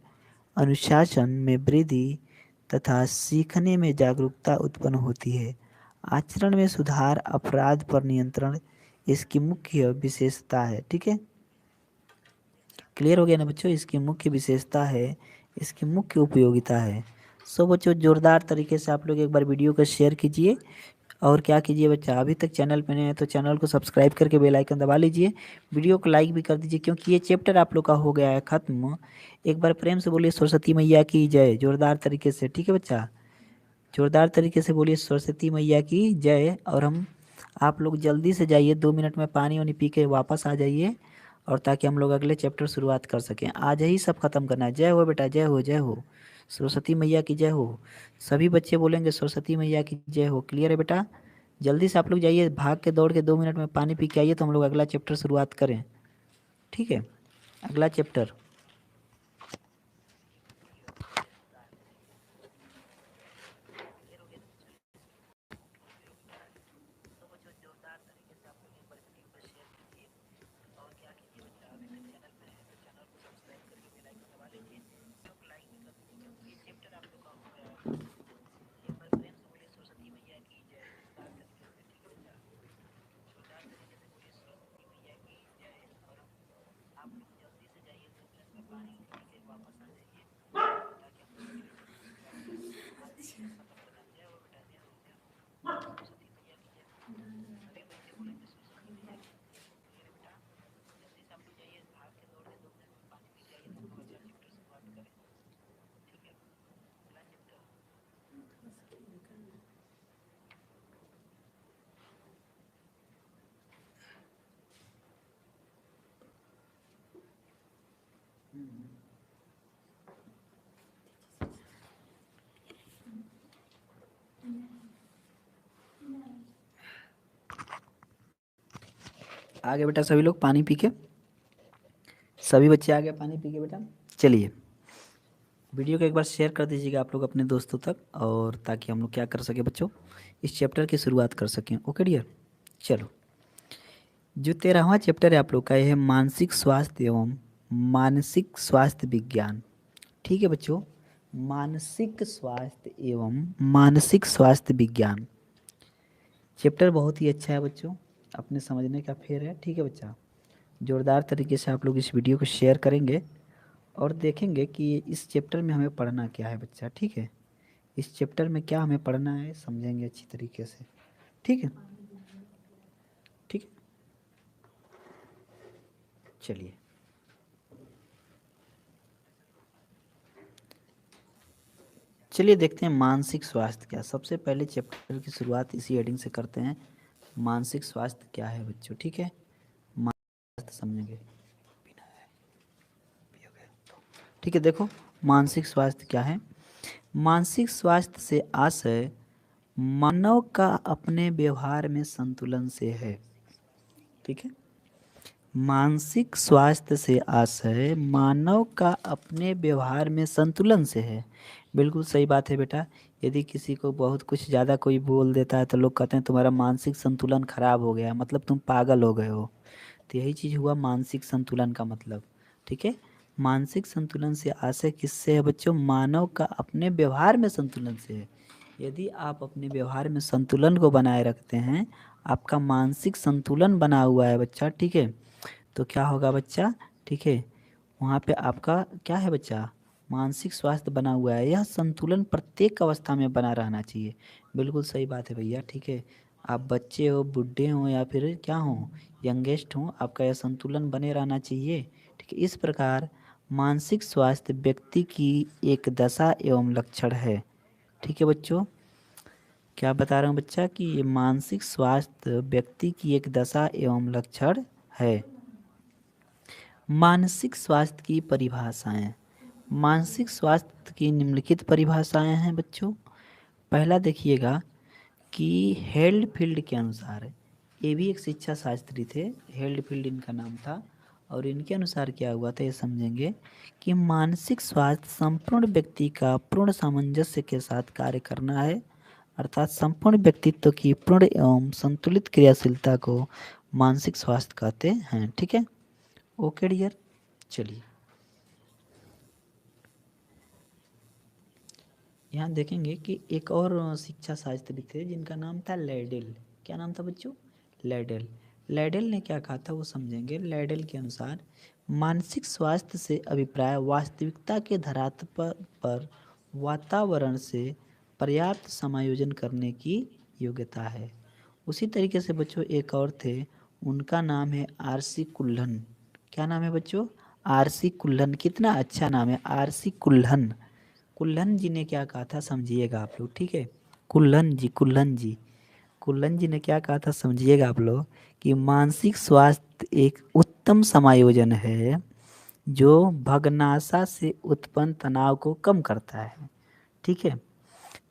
अनुशासन में वृद्धि तथा सीखने में जागरूकता उत्पन्न होती है। आचरण में सुधार, अपराध पर नियंत्रण इसकी मुख्य विशेषता है। ठीक है, क्लियर हो गया ना बच्चों? इसकी मुख्य विशेषता है, इसकी मुख्य उपयोगिता है। सो बच्चों, जोरदार तरीके से आप लोग एक बार वीडियो को शेयर कीजिए, और क्या कीजिए बच्चा, अभी तक चैनल पे नए हैं तो चैनल को सब्सक्राइब करके बेल आइकन दबा लीजिए, वीडियो को लाइक भी कर दीजिए, क्योंकि ये चैप्टर आप लोग का हो गया है खत्म। एक बार प्रेम से बोलिए सरस्वती मैया की जय, जोरदार तरीके से। ठीक है बच्चा, जोरदार तरीके से बोलिए सरस्वती मैया की जय। और हम, आप लोग जल्दी से जाइए, 2 मिनट में पानी वानी पी के वापस आ जाइए, और ताकि हम लोग अगले चैप्टर शुरुआत कर सकें। आज ही सब खत्म करना है। जय हो बेटा, जय हो, जय हो, सरस्वती मैया की जय हो। सभी बच्चे बोलेंगे सरस्वती मैया की जय हो। क्लियर है बेटा? जल्दी से आप लोग जाइए, भाग के दौड़ के 2 मिनट में पानी पी के आइए, तो हम लोग अगला चैप्टर शुरुआत करें। ठीक है, अगला चैप्टर। आगे बेटा सभी लोग पानी पी के, सभी बच्चे आ गए पानी पी के बेटा। चलिए, वीडियो को एक बार शेयर कर दीजिएगा आप लोग अपने दोस्तों तक, और ताकि हम लोग क्या कर सके बच्चों, इस चैप्टर की शुरुआत कर सकें। ओके डियर, चलो, जो 13वां चैप्टर है आप लोग का, यह है मानसिक स्वास्थ्य एवं मानसिक स्वास्थ्य विज्ञान। ठीक है बच्चों, मानसिक स्वास्थ्य एवं मानसिक स्वास्थ्य विज्ञान चैप्टर बहुत ही अच्छा है बच्चों, अपने समझने का फेर है। ठीक है बच्चा, जोरदार तरीके से आप लोग इस वीडियो को शेयर करेंगे और देखेंगे कि इस चैप्टर में हमें पढ़ना क्या है बच्चा। ठीक है, इस चैप्टर में क्या हमें पढ़ना है समझेंगे अच्छी तरीके से। ठीक है, ठीक है, चलिए, चलिए देखते हैं मानसिक स्वास्थ्य क्या। सबसे पहले चैप्टर की शुरुआत इसी हेडिंग से करते हैं, मानसिक स्वास्थ्य क्या है बच्चों। ठीक है, मानसिक स्वास्थ्य समझेंगे। ठीक है, देखो मानसिक स्वास्थ्य क्या है। मानसिक स्वास्थ्य से आशय मानव का अपने व्यवहार में संतुलन से है। ठीक है, मानसिक स्वास्थ्य से आशय मानव का अपने व्यवहार में संतुलन से है। बिल्कुल सही बात है बेटा। यदि किसी को बहुत कुछ ज़्यादा कोई बोल देता है तो लोग कहते हैं तुम्हारा मानसिक संतुलन खराब हो गया, मतलब तुम पागल हो गए हो। तो यही चीज़ हुआ मानसिक संतुलन का मतलब। ठीक है। मानसिक संतुलन से आशय किससे है बच्चों? मानव का अपने व्यवहार में संतुलन से है। यदि आप अपने व्यवहार में संतुलन को बनाए रखते हैं, आपका मानसिक संतुलन बना हुआ है बच्चा, ठीक है, तो क्या होगा बच्चा? ठीक है, वहाँ पे आपका क्या है बच्चा? मानसिक स्वास्थ्य बना हुआ है। यह संतुलन प्रत्येक अवस्था में बना रहना चाहिए। बिल्कुल सही बात है भैया, ठीक है। आप बच्चे हो, बुढ़े हो या फिर क्या हो, यंगेस्ट हो, आपका यह संतुलन बने रहना चाहिए, ठीक है। इस प्रकार मानसिक स्वास्थ्य व्यक्ति की एक दशा एवं लक्षण है, ठीक है बच्चों। क्या बता रहा हूँ बच्चा कि ये मानसिक स्वास्थ्य व्यक्ति की एक दशा एवं लक्षण है। मानसिक स्वास्थ्य की परिभाषाएं। मानसिक स्वास्थ्य की निम्नलिखित परिभाषाएं हैं बच्चों। पहला देखिएगा कि हेल्डफील्ड के अनुसार, ये भी एक शिक्षा शास्त्री थे, हेल्डफील्ड इनका नाम था, और इनके अनुसार क्या हुआ था ये समझेंगे कि मानसिक स्वास्थ्य संपूर्ण व्यक्ति का पूर्ण सामंजस्य के साथ कार्य करना है, अर्थात संपूर्ण व्यक्तित्व की पूर्ण एवं संतुलित क्रियाशीलता को मानसिक स्वास्थ्य कहते हैं, ठीक है। ओके डियर, चलिए यहाँ देखेंगे कि एक और शिक्षा शास्त्री थे जिनका नाम था लैडेल। क्या नाम था बच्चों? लैडेल। लैडेल ने क्या कहा था वो समझेंगे। लैडेल के अनुसार मानसिक स्वास्थ्य से अभिप्राय वास्तविकता के धरातल पर वातावरण से पर्याप्त समायोजन करने की योग्यता है। उसी तरीके से बच्चों एक और थे, उनका नाम है आरसी कुल्हन। क्या नाम है बच्चों? आरसी कुल्हन। कितना अच्छा नाम है, आरसी कुल्हन। कुल्हन जी ने क्या कहा था समझिएगा आप लोग, ठीक है। कुल्हन जी ने क्या कहा था समझिएगा आप लोग कि मानसिक स्वास्थ्य एक उत्तम समायोजन है जो भग्नाशा से उत्पन्न तनाव को कम करता है, ठीक है,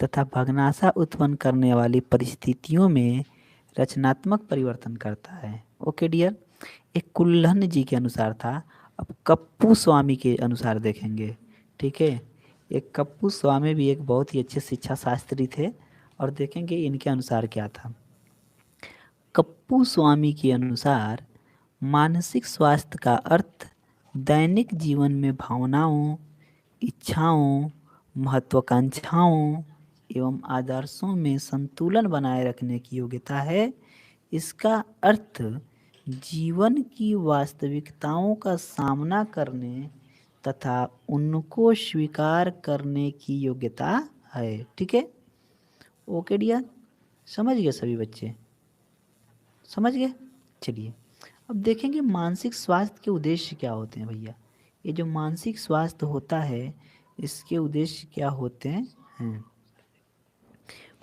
तथा भग्नाशा उत्पन्न करने वाली परिस्थितियों में रचनात्मक परिवर्तन करता है। ओके डियर, एक कुल्हन जी के अनुसार था। अब कप्पू स्वामी के अनुसार देखेंगे, ठीक है। एक कप्पू स्वामी भी एक बहुत ही अच्छे शिक्षा शास्त्री थे, और देखेंगे इनके अनुसार क्या था। कप्पू स्वामी के अनुसार मानसिक स्वास्थ्य का अर्थ दैनिक जीवन में भावनाओं, इच्छाओं, महत्वाकांक्षाओं एवं आदर्शों में संतुलन बनाए रखने की योग्यता है। इसका अर्थ जीवन की वास्तविकताओं का सामना करने तथा उनको स्वीकार करने की योग्यता है, ठीक है। ओके डियर, समझ गए सभी बच्चे? समझ गए? चलिए अब देखेंगे मानसिक स्वास्थ्य के उद्देश्य क्या होते हैं भैया। ये जो मानसिक स्वास्थ्य होता है इसके उद्देश्य क्या होते हैं?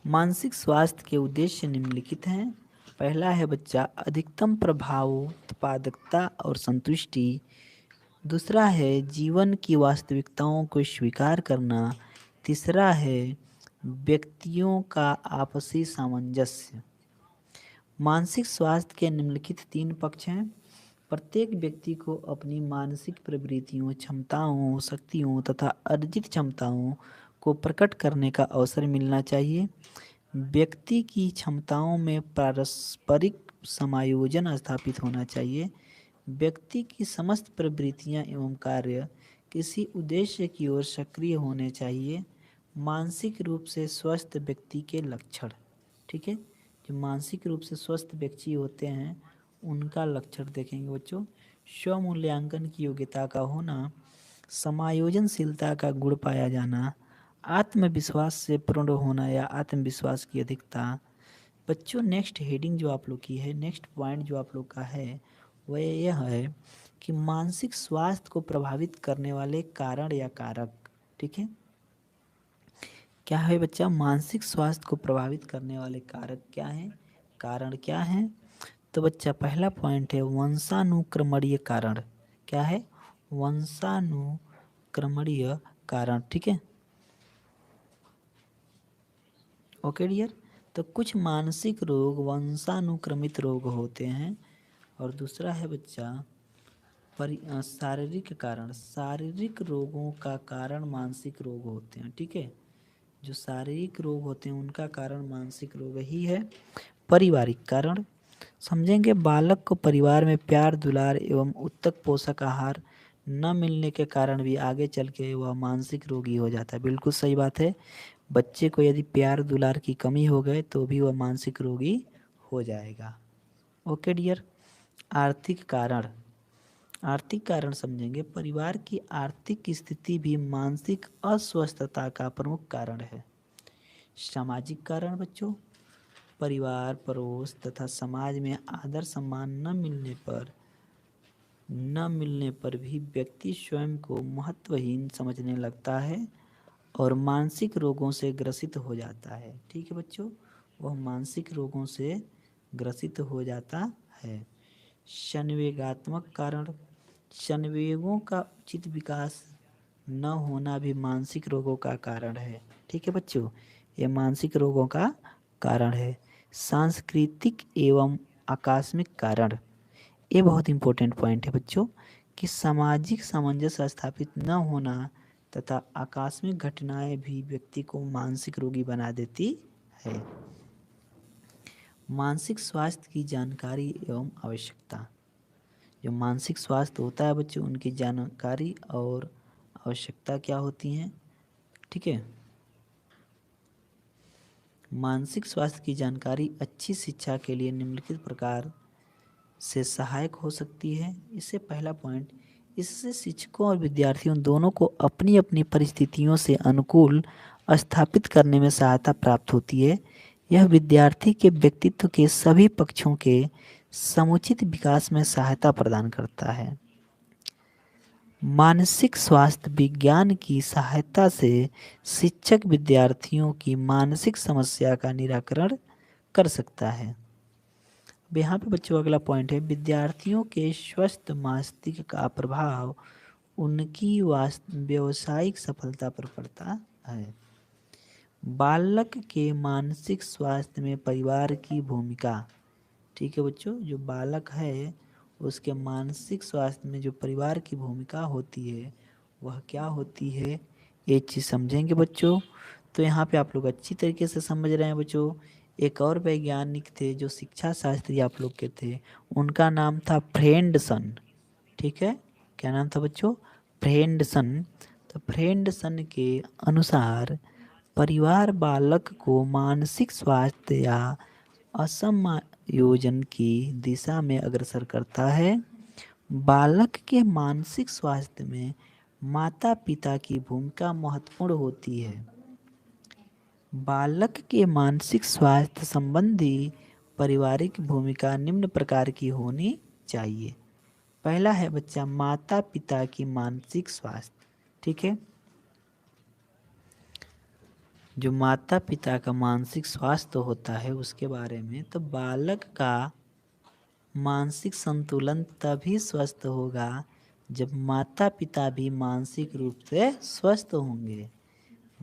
मानसिक स्वास्थ्य के उद्देश्य निम्नलिखित हैं। पहला है बच्चा अधिकतम प्रभाव, उत्पादकता और संतुष्टि। दूसरा है जीवन की वास्तविकताओं को स्वीकार करना। तीसरा है व्यक्तियों का आपसी सामंजस्य। मानसिक स्वास्थ्य के निम्नलिखित 3 पक्ष हैं। प्रत्येक व्यक्ति को अपनी मानसिक प्रवृत्तियों, क्षमताओं, शक्तियों तथा अर्जित क्षमताओं को प्रकट करने का अवसर मिलना चाहिए। व्यक्ति की क्षमताओं में पारस्परिक समायोजन स्थापित होना चाहिए। व्यक्ति की समस्त प्रवृत्तियां एवं कार्य किसी उद्देश्य की ओर सक्रिय होने चाहिए। मानसिक रूप से स्वस्थ व्यक्ति के लक्षण, ठीक है। जो मानसिक रूप से स्वस्थ व्यक्ति होते हैं उनका लक्षण देखेंगे बच्चों। स्वमूल्यांकन की योग्यता का होना, समायोजनशीलता का गुण पाया जाना, आत्मविश्वास से पूर्ण होना या आत्मविश्वास की अधिकता। बच्चों नेक्स्ट हेडिंग जो आप लोग की है, नेक्स्ट पॉइंट जो आप लोग का है वह यह है कि मानसिक स्वास्थ्य को प्रभावित करने वाले कारण या कारक, ठीक है। क्या है बच्चा? मानसिक स्वास्थ्य को प्रभावित करने वाले कारक क्या हैं, कारण क्या हैं? तो बच्चा पहला पॉइंट है वंशानुक्रमणीय कारण। क्या है? वंशानुक्रमणीय कारण, ठीक है। ओके डियर, तो कुछ मानसिक रोग वंशानुक्रमित रोग होते हैं। और दूसरा है बच्चा शारीरिक कारण। शारीरिक रोगों का कारण मानसिक रोग होते हैं, ठीक है। जो शारीरिक रोग होते हैं उनका कारण मानसिक रोग ही है। पारिवारिक कारण समझेंगे। बालक को परिवार में प्यार, दुलार एवं उत्तम पोषक आहार न मिलने के कारण भी आगे चल के वह मानसिक रोगी हो जाता है। बिल्कुल सही बात है। बच्चे को यदि प्यार दुलार की कमी हो गए तो भी वह मानसिक रोगी हो जाएगा। Okay dear. आर्थिक कारण, आर्थिक कारण समझेंगे। परिवार की आर्थिक स्थिति भी मानसिक अस्वस्थता का प्रमुख कारण है। सामाजिक कारण बच्चों, परिवार, पड़ोस तथा समाज में आदर सम्मान न मिलने पर भी व्यक्ति स्वयं को महत्वहीन समझने लगता है और मानसिक रोगों से ग्रसित हो जाता है। ठीक है बच्चों, वह मानसिक रोगों से ग्रसित हो जाता है। संवेगात्मक कारण, संवेगों का उचित विकास न होना भी मानसिक रोगों का कारण है। ठीक है बच्चों, ये मानसिक रोगों का कारण है। सांस्कृतिक एवं आकस्मिक कारण, ये बहुत इंपॉर्टेंट पॉइंट है बच्चों कि सामाजिक सामंजस्य स्थापित न होना तथा आकस्मिक घटनाएं भी व्यक्ति को मानसिक रोगी बना देती है। मानसिक स्वास्थ्य की जानकारी एवं आवश्यकता, जो मानसिक स्वास्थ्य होता है बच्चों उनकी जानकारी और आवश्यकता क्या होती हैं। ठीक है, मानसिक स्वास्थ्य की जानकारी अच्छी शिक्षा के लिए निम्नलिखित प्रकार से सहायक हो सकती है। इससे पहला पॉइंट, इससे शिक्षकों और विद्यार्थियों दोनों को अपनी अपनी परिस्थितियों से अनुकूल स्थापित करने में सहायता प्राप्त होती है। यह विद्यार्थी के व्यक्तित्व के सभी पक्षों के समुचित विकास में सहायता प्रदान करता है। मानसिक स्वास्थ्य विज्ञान की सहायता से शिक्षक विद्यार्थियों की मानसिक समस्या का निराकरण कर सकता है। अब यहाँ पे बच्चों अगला पॉइंट है, विद्यार्थियों के स्वस्थ मस्तिष्क का प्रभाव उनकी व्यावसायिक सफलता पर पड़ता है। बालक के मानसिक स्वास्थ्य में परिवार की भूमिका, ठीक है बच्चों, जो बालक है उसके मानसिक स्वास्थ्य में जो परिवार की भूमिका होती है वह क्या होती है, ये चीज़ समझेंगे बच्चों। तो यहाँ पे आप लोग अच्छी तरीके से समझ रहे हैं बच्चों। एक और वैज्ञानिक थे जो शिक्षा शास्त्री आप लोग के थे, उनका नाम था फ्रेंडसन। ठीक है, क्या नाम था बच्चों, फ्रेंडसन। तो फ्रेंडसन के अनुसार परिवार बालक को मानसिक स्वास्थ्य या असमायोजन की दिशा में अग्रसर करता है। बालक के मानसिक स्वास्थ्य में माता पिता की भूमिका महत्वपूर्ण होती है। बालक के मानसिक स्वास्थ्य संबंधी पारिवारिक भूमिका निम्न प्रकार की होनी चाहिए। पहला है बच्चा माता पिता की मानसिक स्वास्थ्य। ठीक है, जो माता पिता का मानसिक स्वास्थ्य होता है उसके बारे में, तो बालक का मानसिक संतुलन तभी स्वस्थ होगा जब माता पिता भी मानसिक रूप से स्वस्थ होंगे।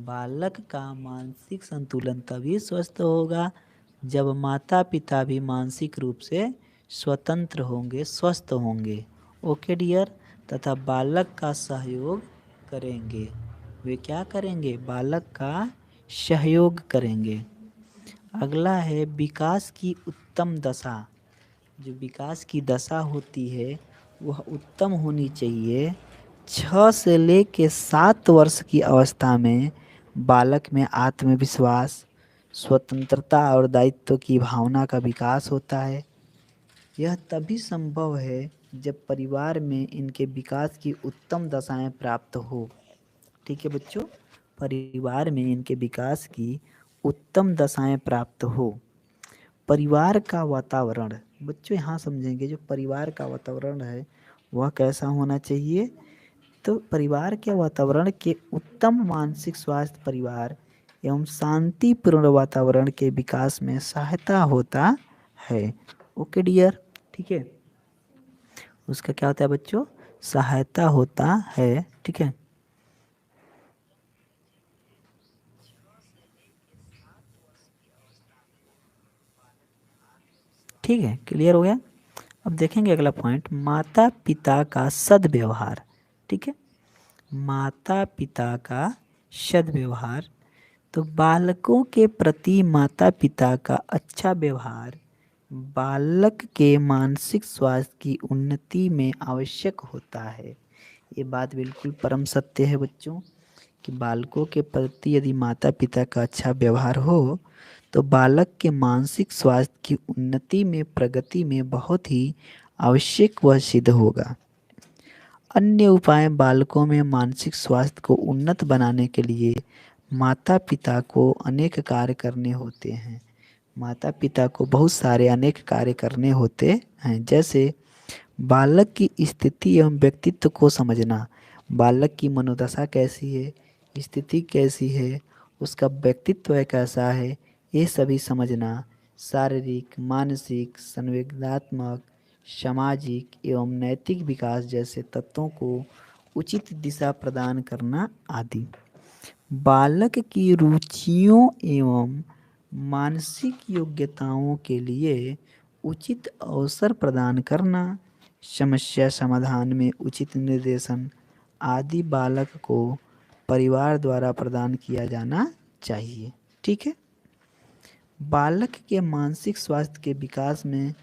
बालक का मानसिक संतुलन तभी स्वस्थ होगा जब माता पिता भी मानसिक रूप से स्वतंत्र होंगे, स्वस्थ होंगे। ओके डियर, तथा बालक का सहयोग करेंगे। वे क्या करेंगे, बालक का सहयोग करेंगे। अगला है विकास की उत्तम दशा। जो विकास की दशा होती है वह उत्तम होनी चाहिए। 6 से लेकर 7 वर्ष की अवस्था में बालक में आत्मविश्वास, स्वतंत्रता और दायित्व की भावना का विकास होता है। यह तभी संभव है जब परिवार में इनके विकास की उत्तम दशाएं प्राप्त हो। ठीक है बच्चों, परिवार में इनके विकास की उत्तम दशाएं प्राप्त हो। परिवार का वातावरण, बच्चों यहाँ समझेंगे जो परिवार का वातावरण है वह कैसा होना चाहिए। तो परिवार के वातावरण के उत्तम मानसिक स्वास्थ्य परिवार एवं शांतिपूर्ण वातावरण के विकास में सहायता होता है। ओके डियर, ठीक है, उसका क्या होता है बच्चों, सहायता होता है। ठीक है, ठीक है, क्लियर हो गया। अब देखेंगे अगला पॉइंट, माता पिता का सद्व्यवहार। ठीक है, माता पिता का सद्व्यवहार। तो बालकों के प्रति माता पिता का अच्छा व्यवहार बालक के मानसिक स्वास्थ्य की उन्नति में आवश्यक होता है। ये बात बिल्कुल परम सत्य है बच्चों कि बालकों के प्रति यदि माता पिता का अच्छा व्यवहार हो तो बालक के मानसिक स्वास्थ्य की उन्नति में प्रगति में बहुत ही आवश्यक वह सिद्ध होगा। अन्य उपाय बालकों में मानसिक स्वास्थ्य को उन्नत बनाने के लिए माता पिता को अनेक कार्य करने होते हैं। माता पिता को बहुत सारे अनेक कार्य करने होते हैं, जैसे बालक की स्थिति एवं व्यक्तित्व को समझना। बालक की मनोदशा कैसी है, स्थिति कैसी है, उसका व्यक्तित्व कैसा है, ये सभी समझना। शारीरिक, मानसिक, संवेदनात्मक, सामाजिक एवं नैतिक विकास जैसे तत्वों को उचित दिशा प्रदान करना आदि। बालक की रुचियों एवं मानसिक योग्यताओं के लिए उचित अवसर प्रदान करना, समस्या समाधान में उचित निर्देशन आदि बालक को परिवार द्वारा प्रदान किया जाना चाहिए। ठीक है। बालक के मानसिक स्वास्थ्य के विकास में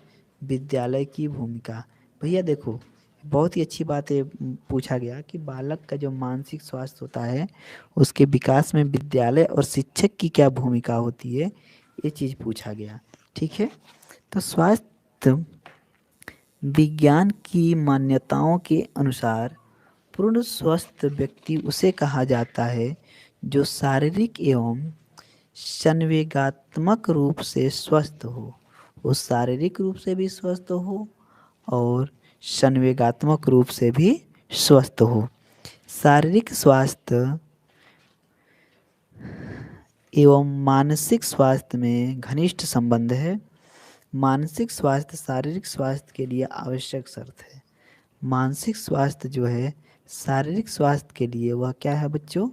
विद्यालय की भूमिका। भैया देखो, बहुत ही अच्छी बात है, पूछा गया कि बालक का जो मानसिक स्वास्थ्य होता है उसके विकास में विद्यालय और शिक्षक की क्या भूमिका होती है, ये चीज़ पूछा गया। ठीक है। तो स्वास्थ्य विज्ञान की मान्यताओं के अनुसार पूर्ण स्वस्थ व्यक्ति उसे कहा जाता है जो शारीरिक एवं संवेगात्मक रूप से स्वस्थ हो। वो शारीरिक रूप से भी स्वस्थ हो और संवेगात्मक रूप से भी स्वस्थ हो। शारीरिक स्वास्थ्य एवं मानसिक स्वास्थ्य में घनिष्ठ संबंध है। मानसिक स्वास्थ्य शारीरिक स्वास्थ्य के लिए आवश्यक शर्त है। मानसिक स्वास्थ्य जो है शारीरिक स्वास्थ्य के लिए वह क्या है बच्चों,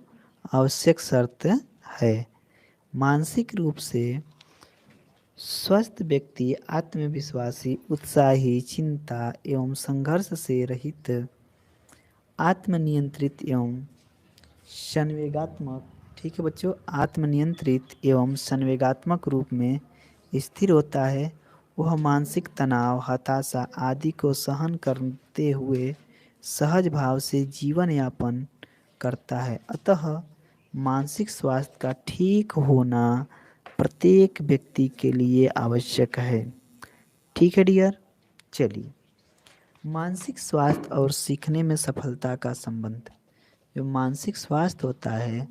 आवश्यक शर्त है। मानसिक रूप से स्वस्थ व्यक्ति आत्मविश्वासी, उत्साही, चिंता एवं संघर्ष से रहित, आत्मनियंत्रित एवं संवेगात्मक, ठीक है बच्चों, आत्मनियंत्रित एवं संवेगात्मक रूप में स्थिर होता है। वह मानसिक तनाव, हताशा आदि को सहन करते हुए सहज भाव से जीवन यापन करता है। अतः मानसिक स्वास्थ्य का ठीक होना प्रत्येक व्यक्ति के लिए आवश्यक है। ठीक है डियर। चलिए, मानसिक स्वास्थ्य और सीखने में सफलता का संबंध। जो मानसिक स्वास्थ्य होता है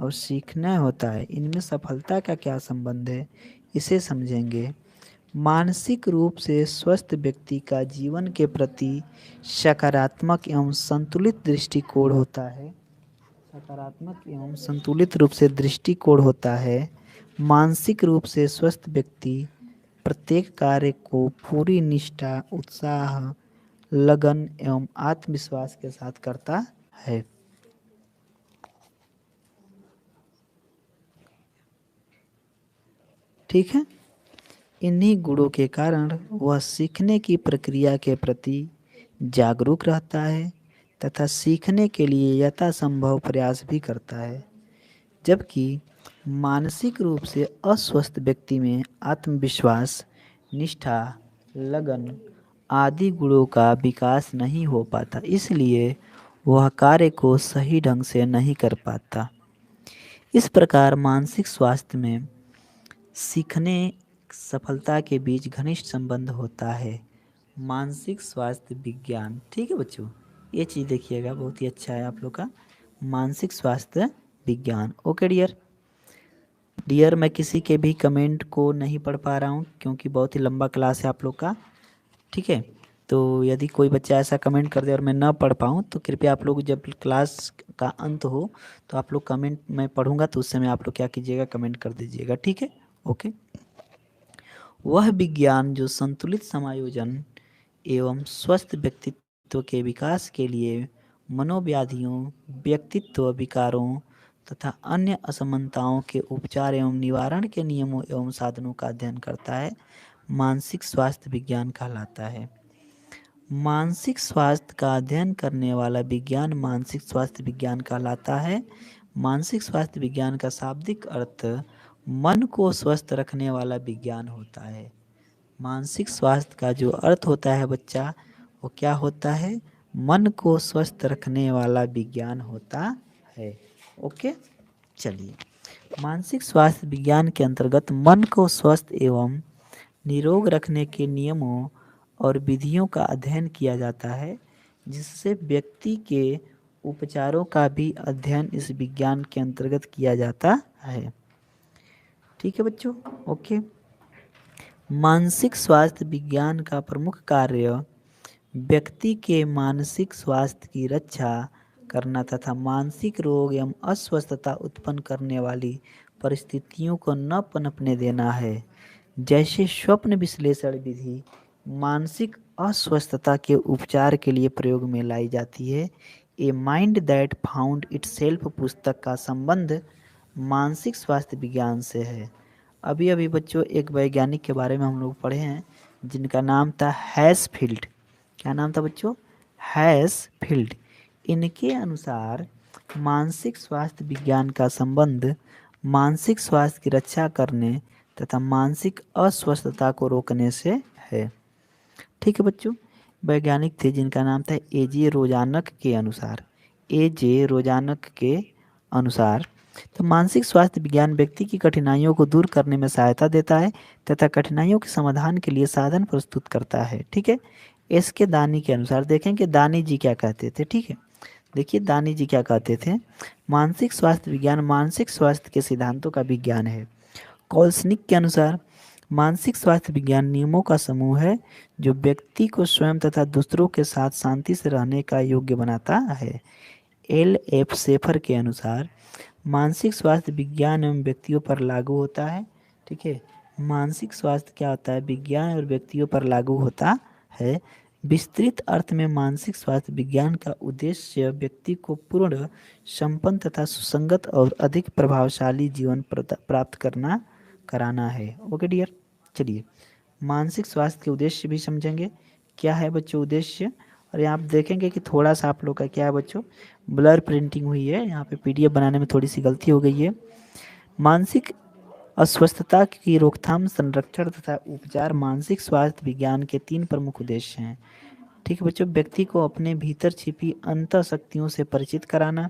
और सीखना होता है, इनमें सफलता का क्या संबंध है, इसे समझेंगे। मानसिक रूप से स्वस्थ व्यक्ति का जीवन के प्रति सकारात्मक एवं संतुलित दृष्टिकोण होता है। सकारात्मक एवं संतुलित रूप से दृष्टिकोण होता है। मानसिक रूप से स्वस्थ व्यक्ति प्रत्येक कार्य को पूरी निष्ठा, उत्साह, लगन एवं आत्मविश्वास के साथ करता है। ठीक है। इन्हीं गुणों के कारण वह सीखने की प्रक्रिया के प्रति जागरूक रहता है तथा सीखने के लिए यथासंभव प्रयास भी करता है। जबकि मानसिक रूप से अस्वस्थ व्यक्ति में आत्मविश्वास, निष्ठा, लगन आदि गुणों का विकास नहीं हो पाता, इसलिए वह कार्य को सही ढंग से नहीं कर पाता। इस प्रकार मानसिक स्वास्थ्य में सीखने सफलता के बीच घनिष्ठ संबंध होता है। मानसिक स्वास्थ्य विज्ञान, ठीक है बच्चों, ये चीज़ देखिएगा, बहुत ही अच्छा है आप लोग का मानसिक स्वास्थ्य विज्ञान। ओके डियर, मैं किसी के भी कमेंट को नहीं पढ़ पा रहा हूँ क्योंकि बहुत ही लंबा क्लास है आप लोग का। ठीक है। तो यदि कोई बच्चा ऐसा कमेंट कर दे और मैं ना पढ़ पाऊँ तो कृपया आप लोग जब क्लास का अंत हो तो आप लोग कमेंट मैं पढ़ूंगा तो उस समय आप लोग क्या कीजिएगा, कमेंट कर दीजिएगा। ठीक है। ओके। वह विज्ञान जो संतुलित समायोजन एवं स्वस्थ व्यक्तित्व के विकास के लिए मनोव्याधियों, व्यक्तित्व विकारों तथा अन्य असमानताओं के उपचार एवं निवारण के नियमों एवं साधनों का अध्ययन करता है, मानसिक स्वास्थ्य विज्ञान कहलाता है। मानसिक स्वास्थ्य का अध्ययन करने वाला विज्ञान मानसिक स्वास्थ्य विज्ञान कहलाता है। मानसिक स्वास्थ्य विज्ञान का शाब्दिक अर्थ मन को स्वस्थ रखने वाला विज्ञान होता है। मानसिक स्वास्थ्य का जो अर्थ होता है बच्चा, वो क्या होता है, मन को स्वस्थ रखने वाला विज्ञान होता है। ओके, चलिए, मानसिक स्वास्थ्य विज्ञान के अंतर्गत मन को स्वस्थ एवं निरोग रखने के नियमों और विधियों का अध्ययन किया जाता है, जिससे व्यक्ति के उपचारों का भी अध्ययन इस विज्ञान के अंतर्गत किया जाता है। ठीक है बच्चों, ओके। मानसिक स्वास्थ्य विज्ञान का प्रमुख कार्य व्यक्ति के मानसिक स्वास्थ्य की रक्षा करना तथा मानसिक रोग एवं अस्वस्थता उत्पन्न करने वाली परिस्थितियों को न पनपने देना है। जैसे स्वप्न विश्लेषण विधि मानसिक अस्वस्थता के उपचार के लिए प्रयोग में लाई जाती है। A mind that found itself पुस्तक का संबंध मानसिक स्वास्थ्य विज्ञान से है। अभी अभी बच्चों एक वैज्ञानिक के बारे में हम लोग पढ़े हैं, जिनका नाम था हैसफील्ड। क्या नाम था बच्चों? हैसफील्ड। इनके अनुसार मानसिक स्वास्थ्य विज्ञान का संबंध मानसिक स्वास्थ्य की रक्षा करने तथा मानसिक अस्वस्थता को रोकने से है। ठीक है बच्चों, वैज्ञानिक थे जिनका नाम था एजे रोजानक के अनुसार। एजे रोजानक के अनुसार तो मानसिक स्वास्थ्य विज्ञान व्यक्ति की कठिनाइयों को दूर करने में सहायता देता है तथा कठिनाइयों के समाधान के लिए साधन प्रस्तुत करता है। ठीक है, एस के दानी के अनुसार देखें कि दानी जी क्या कहते थे। ठीक है, देखिए दानी जी क्या कहते थे। मानसिक स्वास्थ्य विज्ञान मानसिक स्वास्थ्य के सिद्धांतों का विज्ञान है। कॉल्सनिक के अनुसार मानसिक स्वास्थ्य विज्ञान नियमों का समूह है जो व्यक्ति को स्वयं तथा दूसरों के साथ शांति से रहने का योग्य बनाता है। एल एफ सेफर के अनुसार मानसिक स्वास्थ्य विज्ञान एवं व्यक्तियों पर लागू होता है। ठीक है, मानसिक स्वास्थ्य क्या होता है? विज्ञान और व्यक्तियों पर लागू होता है। विस्तृत अर्थ में मानसिक स्वास्थ्य विज्ञान का उद्देश्य व्यक्ति को पूर्ण, संपन्न तथा सुसंगत और अधिक प्रभावशाली जीवन प्राप्त कराना है। ओके डियर, चलिए मानसिक स्वास्थ्य के उद्देश्य भी समझेंगे। क्या है बच्चों उद्देश्य? और यहाँ आप देखेंगे कि थोड़ा सा आप लोग का क्या है बच्चों, ब्लर प्रिंटिंग हुई है, यहाँ पे पीडीएफ बनाने में थोड़ी सी गलती हो गई है। मानसिक अस्वस्थता की रोकथाम, संरक्षण तथा उपचार मानसिक स्वास्थ्य विज्ञान के 3 प्रमुख उद्देश्य हैं। ठीक है बच्चों, व्यक्ति को अपने भीतर छिपी अंतः शक्तियों से परिचित कराना,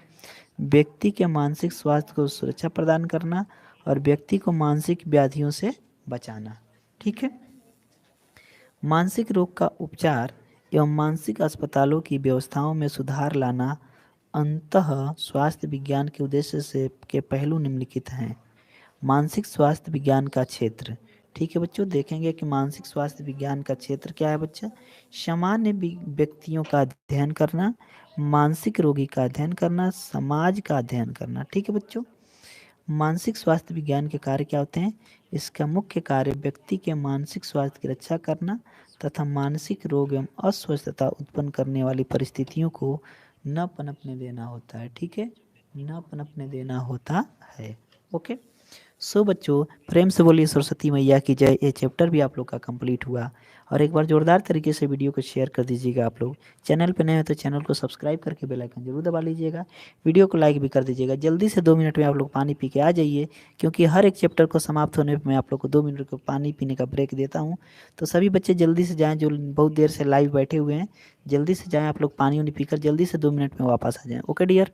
व्यक्ति के मानसिक स्वास्थ्य को सुरक्षा प्रदान करना और व्यक्ति को मानसिक व्याधियों से बचाना। ठीक है, मानसिक रोग का उपचार एवं मानसिक अस्पतालों की व्यवस्थाओं में सुधार लाना अंतः स्वास्थ्य विज्ञान के उद्देश्य से के पहलू निम्नलिखित हैं। मानसिक स्वास्थ्य विज्ञान का क्षेत्र। ठीक है बच्चों, देखेंगे कि मानसिक स्वास्थ्य विज्ञान का क्षेत्र क्या है बच्चा? सामान्य व्यक्तियों का अध्ययन करना, मानसिक रोगी का अध्ययन करना, समाज का अध्ययन करना। ठीक है बच्चों, मानसिक स्वास्थ्य विज्ञान के कार्य क्या होते हैं? इसका मुख्य कार्य व्यक्ति के मानसिक स्वास्थ्य की रक्षा करना तथा मानसिक रोग एवं अस्वस्थता उत्पन्न करने वाली परिस्थितियों को न पनपने देना होता है। ठीक है, न पनपने देना होता है। ओके, सो बच्चों प्रेम से बोलिए सरस्वती मैया की जय। ये चैप्टर भी आप लोग का कंप्लीट हुआ। और एक बार जोरदार तरीके से वीडियो को शेयर कर दीजिएगा। आप लोग चैनल पर नए हैं तो चैनल को सब्सक्राइब करके बेल आइकन जरूर दबा लीजिएगा। वीडियो को लाइक भी कर दीजिएगा। जल्दी से 2 मिनट में आप लोग पानी पी के आ जाइए, क्योंकि हर एक चैप्टर को समाप्त होने पर मैं आप लोग को 2 मिनट को पानी पीने का ब्रेक देता हूँ। तो सभी बच्चे जल्दी से जाएँ, जो बहुत देर से लाइव बैठे हुए हैं जल्दी से जाएँ, आप लोग पानी वानी पीकर जल्दी से 2 मिनट में वापस आ जाएँ। Okay dear.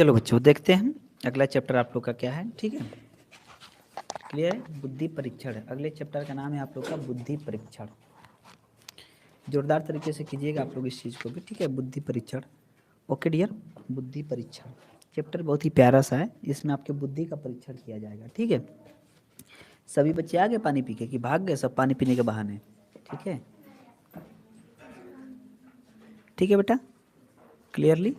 चलो बच्चों देखते हैं अगला चैप्टर आप लोग का क्या है। ठीक है, क्लियर है? बुद्धि परीक्षण। अगले चैप्टर का नाम है आप लोग का बुद्धि परीक्षण। जोरदार तरीके से कीजिएगा आप लोग इस चीज़ को भी। ठीक है, बुद्धि परीक्षण। ओके डियर, बुद्धि परीक्षण चैप्टर बहुत ही प्यारा सा है, इसमें आपके बुद्धि का परीक्षण किया जाएगा। ठीक है, सभी बच्चे आ गए पानी पी के कि भाग गए सब पानी पीने के बहाने? ठीक है, ठीक है बेटा, क्लियरली।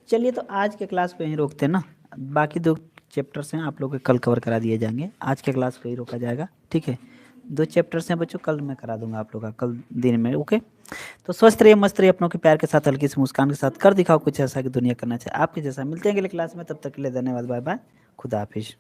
चलिए तो आज के क्लास को यहीं रोकते हैं ना, बाकी 2 चैप्टर्स हैं आप लोग के कल कवर करा दिए जाएंगे, आज के क्लास को ही रोका जाएगा। ठीक है, 2 चैप्टर्स हैं बच्चों, कल मैं करा दूंगा आप लोग का, कल दिन में। ओके, तो स्वस्थ रहिए, मस्त रहिए, अपनों के प्यार के साथ, हल्की सी मुस्कान के साथ कर दिखाओ कुछ ऐसा कि दुनिया करना चाहिए आपके जैसा। मिलते हैं अगले क्लास में, तब तक के लिए धन्यवाद, बाय बाय, खुदा हाफिज।